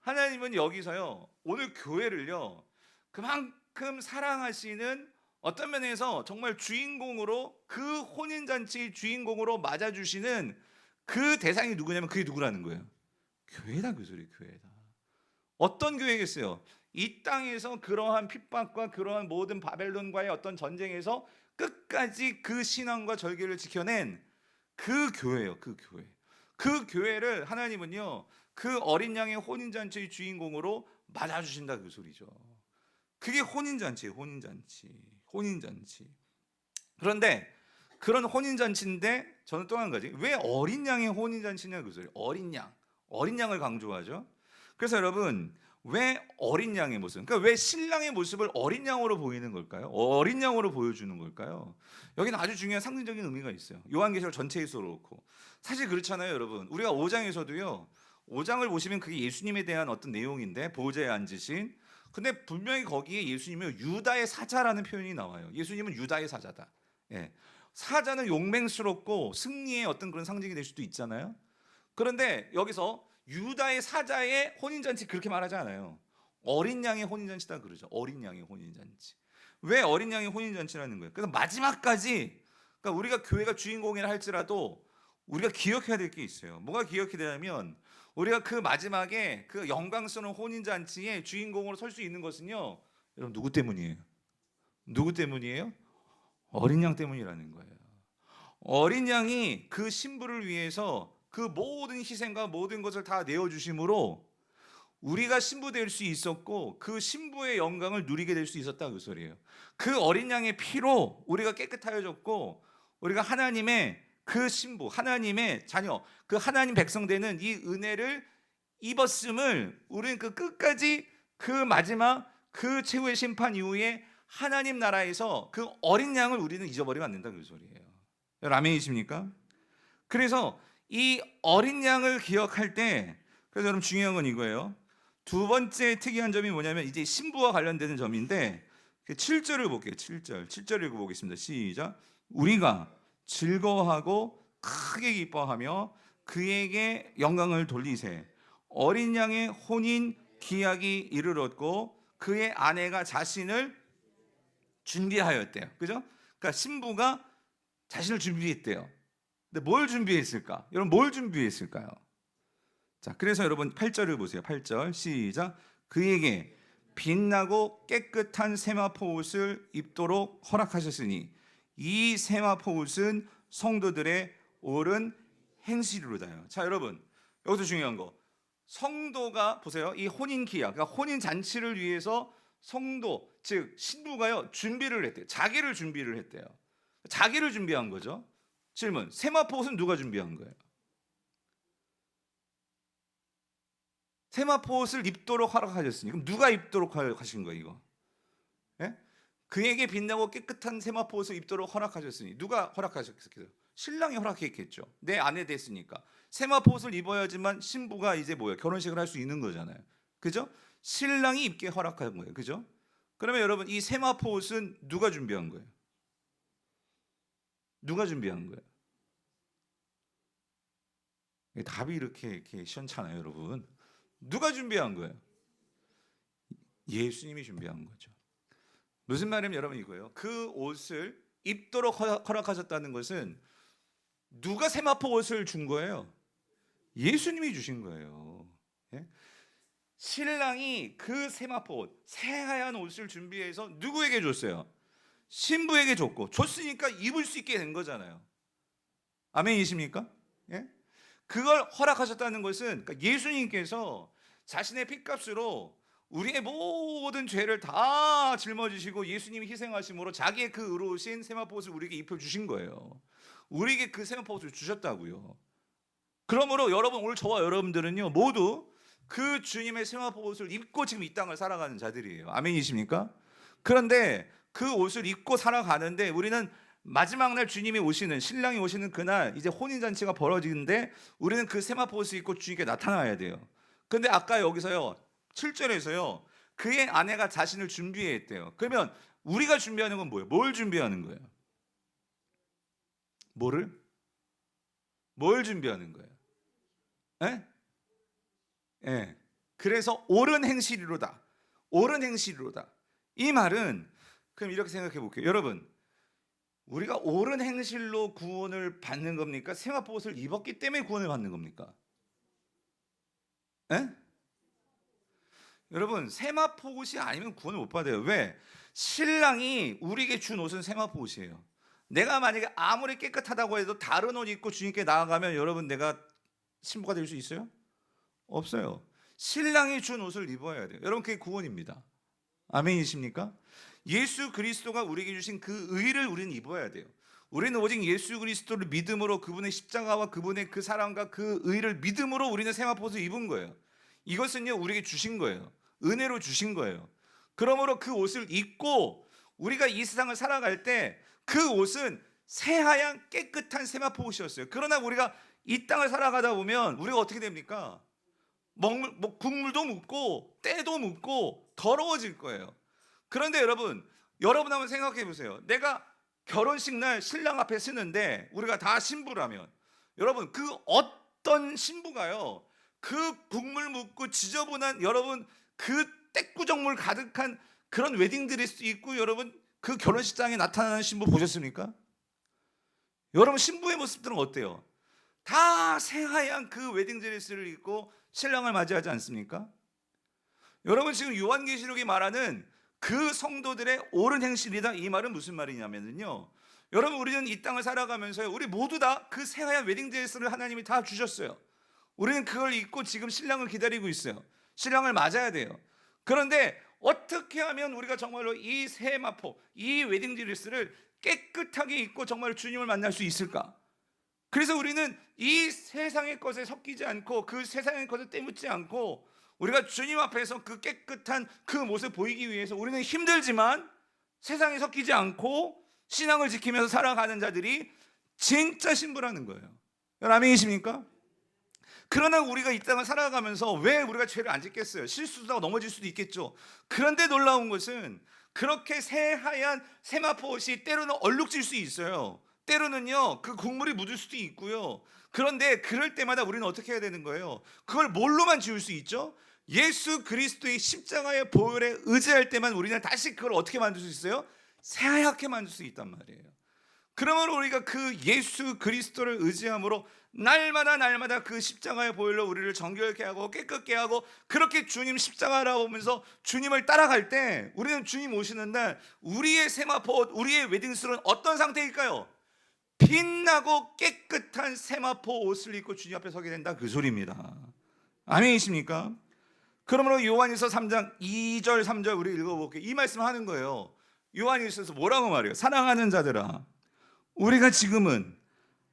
하나님은 여기서요 오늘 교회를요 그만큼 사랑하시는, 어떤 면에서 정말 주인공으로, 그 혼인잔치의 주인공으로 맞아주시는 그 대상이 누구냐면 그게 누구라는 거예요? 교회다, 그 소리. 교회다. 어떤 교회겠어요? 이 땅에서 그러한 핍박과 그러한 모든 바벨론과의 어떤 전쟁에서 끝까지 그 신앙과 절개를 지켜낸 그 교회예요. 그 교회. 그 교회를 하나님은요 그 어린 양의 혼인잔치의 주인공으로 맞아주신다, 그 소리죠. 그게 혼인잔치예요. 혼인잔치. 그런데 그런 혼인잔치인데 저는 또 한 가지, 왜 어린 양의 혼인잔치냐, 그 소리. 어린 양을 강조하죠. 그래서 여러분 왜 어린 양의 모습, 그러니까 왜 신랑의 모습을 어린 양으로 보이는 걸까요? 어린 양으로 보여주는 걸까요? 여기는 아주 중요한 상징적인 의미가 있어요. 요한계시록 전체에서 그렇고. 사실 그렇잖아요, 여러분. 우리가 5장에서도요 5장을 보시면 그게 예수님에 대한 어떤 내용인데, 보좌에 앉으신, 근데 분명히 거기에 예수님은 유다의 사자라는 표현이 나와요. 예수님은 유다의 사자다. 예. 사자는 용맹스럽고 승리의 어떤 그런 상징이 될 수도 있잖아요. 그런데 여기서 유다의 사자의 혼인잔치 그렇게 말하지 않아요. 어린 양의 혼인잔치다 그러죠. 어린 양의 혼인잔치. 왜 어린 양의 혼인잔치라는 거예요? 그래서 마지막까지, 그러니까 우리가 교회가 주인공이라 할지라도 우리가 기억해야 될 게 있어요. 뭐가 기억해야 되냐면, 우리가 그 마지막에 그 영광스러운 혼인잔치의 주인공으로 설 수 있는 것은요, 여러분 누구 때문이에요? 누구 때문이에요? 어린 양 때문이라는 거예요. 어린 양이 그 신부를 위해서 그 모든 희생과 모든 것을 다 내어주심으로 우리가 신부 될 수 있었고, 그 신부의 영광을 누리게 될 수 있었다, 그 소리예요. 그 어린 양의 피로 우리가 깨끗하여졌고, 우리가 하나님의 그 신부, 하나님의 자녀, 그 하나님 백성 되는 이 은혜를 입었음을, 우리는 그 끝까지 그 마지막 그 최후의 심판 이후에 하나님 나라에서 그 어린 양을 우리는 잊어버리면 안 된다, 그 소리예요. 여러분 아멘이십니까? 그래서 이 어린 양을 기억할 때, 그래서 여러분 중요한 건 이거예요. 두 번째 특이한 점이 뭐냐면 이제 신부와 관련되는 점인데, 7절을 볼게요. 7절 읽어보겠습니다. 시작. 우리가 즐거워하고 크게 기뻐하며 그에게 영광을 돌리세. 어린 양의 혼인 기약이 이르렀고 그의 아내가 자신을 준비하였대요. 그죠? 그러니까 신부가 자신을 준비했대요. 근데 뭘 준비했을까? 여러분 뭘 준비했을까요? 자, 그래서 여러분 8절을 보세요. 8절 시작. 그에게 빛나고 깨끗한 세마포 옷을 입도록 허락하셨으니 이 세마포 옷은 성도들의 옳은 행실이로다요. 자, 여러분 여기서 중요한 거, 성도가 보세요. 이 혼인 기약, 그러니까 혼인 잔치를 위해서 성도 즉 신부가요 준비를 했대요. 자기를 준비를 했대요. 자기를 준비한 거죠. 질문, 세마포 옷은 누가 준비한 거예요? 세마포 옷을 입도록 허락하셨으니 그럼 누가 입도록 하신 거예요 이거? 예? 그에게 빛나고 깨끗한 세마포 옷을 입도록 허락하셨으니 누가 허락하셨겠어요? 신랑이 허락했겠죠. 내 아내 됐으니까 세마포 옷을 입어야지만 신부가 이제 뭐예요? 결혼식을 할 수 있는 거잖아요. 그죠? 신랑이 입게 허락한 거예요. 그죠? 그러면 여러분 이 세마포 옷은 누가 준비한 거예요? 누가 준비한 거예요? 답이 이렇게 시원찮아요, 여러분. 누가 준비한 거예요? 예수님이 준비한 거죠. 무슨 말이냐면 여러분 이거예요. 그 옷을 입도록 허락하셨다는 것은 누가 세마포 옷을 준 거예요? 예수님이 주신 거예요. 예? 신랑이 그 세마포 옷, 새하얀 옷을 준비해서 누구에게 줬어요? 신부에게 줬으니까 입을 수 있게 된 거잖아요. 아멘이십니까? 예? 그걸 허락하셨다는 것은 그러니까 예수님께서 자신의 핏값으로 우리의 모든 죄를 다 짊어지시고 예수님이 희생하심으로 자기의 그 의로우신 세마포 옷을 우리에게 입혀주신 거예요. 우리에게 그 세마포 옷을 주셨다고요. 그러므로 여러분 오늘 저와 여러분들은요 모두 그 주님의 세마포 옷을 입고 지금 이 땅을 살아가는 자들이에요. 아멘이십니까? 그런데 그 옷을 입고 살아가는데 우리는 마지막 날 주님이 오시는, 신랑이 오시는 그날 이제 혼인잔치가 벌어지는데 우리는 그 세마포 옷을 입고 주님께 나타나야 돼요. 근데 아까 여기서요 7절에서요 그의 아내가 자신을 준비했대요. 그러면 우리가 준비하는 건 뭐예요? 뭘 준비하는 거예요? 뭘 준비하는 거예요? 예? 예. 그래서 옳은 행실이로다. 옳은 행실이로다. 이 말은 그럼 이렇게 생각해 볼게요. 여러분 우리가 옳은 행실로 구원을 받는 겁니까? 세마포 옷을 입었기 때문에 구원을 받는 겁니까? 에? 여러분 세마포 옷이 아니면 구원을 못 받아요. 왜? 신랑이 우리에게 준 옷은 세마포 옷이에요. 내가 만약에 아무리 깨끗하다고 해도 다른 옷 입고 주님께 나아가면 여러분 내가 신부가 될 수 있어요? 없어요. 신랑이 준 옷을 입어야 돼요. 여러분 그게 구원입니다. 아멘이십니까? 예수 그리스도가 우리에게 주신 그 의를 우리는 입어야 돼요. 우리는 오직 예수 그리스도를 믿음으로 그분의 십자가와 그분의 그 사랑과 그 의를 믿음으로 우리는 세마포 옷을 입은 거예요. 이것은요 우리에게 주신 거예요. 은혜로 주신 거예요. 그러므로 그 옷을 입고 우리가 이 세상을 살아갈 때 그 옷은 새하얀 깨끗한 세마포 옷이었어요. 그러나 우리가 이 땅을 살아가다 보면 우리가 어떻게 됩니까? 국물도 묻고 때도 묻고 더러워질 거예요. 그런데 여러분 한번 생각해 보세요. 내가 결혼식 날 신랑 앞에 서는데 우리가 다 신부라면 여러분 그 어떤 신부가요 그 국물 묻고 지저분한 여러분 그 떼꾸정물 가득한 그런 웨딩드레스 입고 여러분 그 결혼식장에 나타나는 신부 보셨습니까? 여러분 신부의 모습들은 어때요? 다 새하얀 그 웨딩드레스를 입고 신랑을 맞이하지 않습니까? 여러분 지금 요한계시록이 말하는 그 성도들의 옳은 행실이다 이 말은 무슨 말이냐면요 여러분 우리는 이 땅을 살아가면서 우리 모두 다 그 새하얀 웨딩드레스를 하나님이 다 주셨어요. 우리는 그걸 입고 지금 신랑을 기다리고 있어요. 신랑을 맞아야 돼요. 그런데 어떻게 하면 우리가 정말로 이 세마포 이 웨딩드레스를 깨끗하게 입고 정말 주님을 만날 수 있을까? 그래서 우리는 이 세상의 것에 섞이지 않고 그 세상의 것에 때묻지 않고 우리가 주님 앞에서 그 깨끗한 그 모습 보이기 위해서 우리는 힘들지만 세상에 섞이지 않고 신앙을 지키면서 살아가는 자들이 진짜 신부라는 거예요. 여러분 아멘이십니까? 그러나 우리가 이 땅을 살아가면서 왜 우리가 죄를 안 짓겠어요? 실수도 하고 넘어질 수도 있겠죠. 그런데 놀라운 것은 그렇게 새하얀 세마포 옷이 때로는 얼룩질 수 있어요. 때로는요 그 국물이 묻을 수도 있고요. 그런데 그럴 때마다 우리는 어떻게 해야 되는 거예요? 그걸 뭘로만 지울 수 있죠? 예수 그리스도의 십자가의 보혈에 의지할 때만 우리는 다시 그걸 어떻게 만들 수 있어요? 새하얗게 만들 수 있단 말이에요. 그러면 우리가 그 예수 그리스도를 의지함으로 날마다 그 십자가의 보혈로 우리를 정결케 하고 깨끗게 하고, 그렇게 주님 십자가라 보면서 주님을 따라갈 때, 우리는 주님 오시는 날 우리의 세마포, 우리의 웨딩스러운 어떤 상태일까요? 빛나고 깨끗한 세마포 옷을 입고 주님 앞에 서게 된다, 그 소리입니다. 아멘이십니까? 그러므로 요한일서 3장 2절 3절 우리 읽어볼게요. 이 말씀을 하는 거예요. 요한일서에서 뭐라고 말해요? 사랑하는 자들아, 우리가 지금은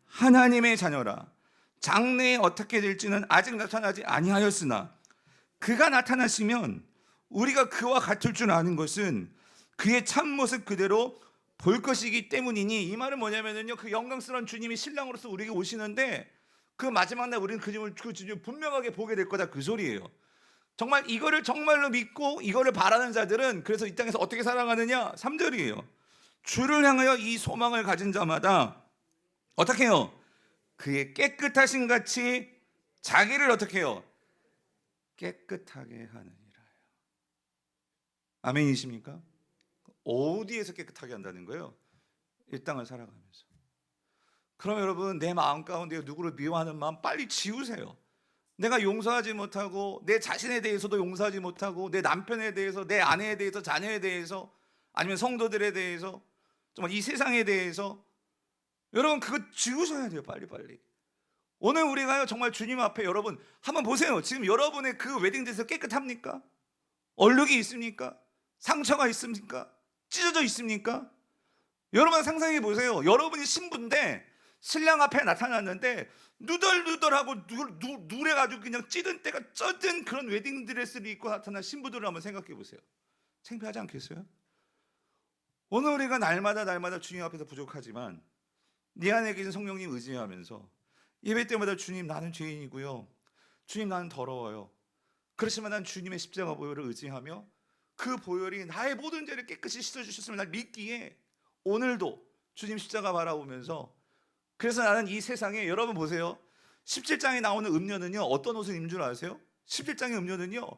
하나님의 자녀라. 장래에 어떻게 될지는 아직 나타나지 아니하였으나 그가 나타나시면 우리가 그와 같을 줄 아는 것은 그의 참모습 그대로 볼 것이기 때문이니. 이 말은 뭐냐면요, 그 영광스러운 주님이 신랑으로서 우리에게 오시는데 그 마지막 날 우리는 그 주님을 분명하게 보게 될 거다, 그 소리예요. 정말 이거를 정말로 믿고 이거를 바라는 자들은 그래서 이 땅에서 어떻게 살아가느냐? 3절이에요. 주를 향하여 이 소망을 가진 자마다 어떻게 해요? 그의 깨끗하신 같이 자기를 어떻게 해요? 깨끗하게 하느니라. 아멘이십니까? 어디에서 깨끗하게 한다는 거예요? 이 땅을 살아가면서. 그럼 여러분, 내 마음 가운데 누구를 미워하는 마음 빨리 지우세요. 내가 용서하지 못하고, 내 자신에 대해서도 용서하지 못하고, 내 남편에 대해서, 내 아내에 대해서, 자녀에 대해서, 아니면 성도들에 대해서, 정말 이 세상에 대해서, 여러분 그거 지우셔야 돼요, 빨리빨리. 오늘 우리가요 정말 주님 앞에, 여러분 한번 보세요. 지금 여러분의 그 웨딩드레스 깨끗합니까? 얼룩이 있습니까? 상처가 있습니까? 찢어져 있습니까? 여러분 상상해 보세요. 여러분이 신부인데 신랑 앞에 나타났는데 누덜누덜하고 누래가지고 그냥 찌든 때가 쪄든 그런 웨딩드레스를 입고 나타난 신부들을 한번 생각해 보세요. 창피하지 않겠어요? 오늘 우리가 날마다 주님 앞에서 부족하지만 네 안에 계신 성령님 의지하면서 예배 때마다 주님, 나는 죄인이고요, 주님, 나는 더러워요, 그렇지만 난 주님의 십자가 보혈을 의지하며 그 보혈이 나의 모든 죄를 깨끗이 씻어주셨음을 날 믿기에 오늘도 주님 십자가 바라보면서, 그래서 나는 이 세상에, 여러분 보세요, 17장에 나오는 음료는요 어떤 옷을 입는 줄 아세요? 17장의 음료는요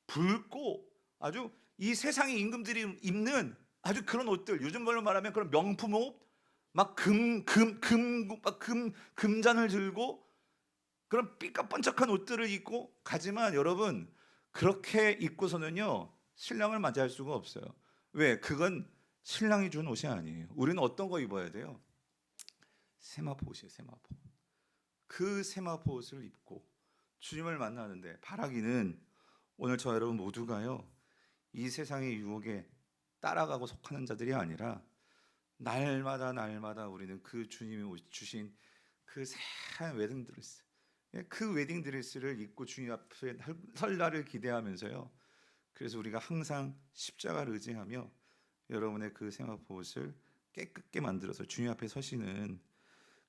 붉고 아주 이 세상의 임금들이 입는 아주 그런 옷들, 요즘 말로 말하면 그런 명품 옷, 막 금잔을 들고 그런 삐까뻔쩍한 옷들을 입고 가지만, 여러분 그렇게 입고서는요 신랑을 맞이할 수가 없어요. 왜? 그건 신랑이 준 옷이 아니에요. 우리는 어떤 거 입어야 돼요? 세마포 옷이에요, 세마포. 그 세마포 옷을 입고 주님을 만나는데, 바라기는 오늘 저 여러분 모두가요 이 세상의 유혹에 따라가고 속하는 자들이 아니라 날마다 우리는 그 주님이 주신 그 새하얀 웨딩드레스, 그 웨딩드레스를 입고 주님 앞에 설 날을 기대하면서요, 그래서 우리가 항상 십자가를 의지하며 여러분의 그 세마포 옷을 깨끗게 만들어서 주님 앞에 서시는,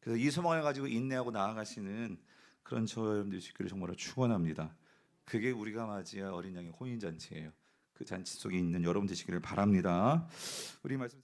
그래서 이 소망을 가지고 인내하고 나아가시는 그런 저 여러분 되시기를 정말로 축원합니다. 그게 우리가 맞이할 어린 양의 혼인잔치예요. 그 잔치 속에 있는 여러분 되시기를 바랍니다. 우리 말씀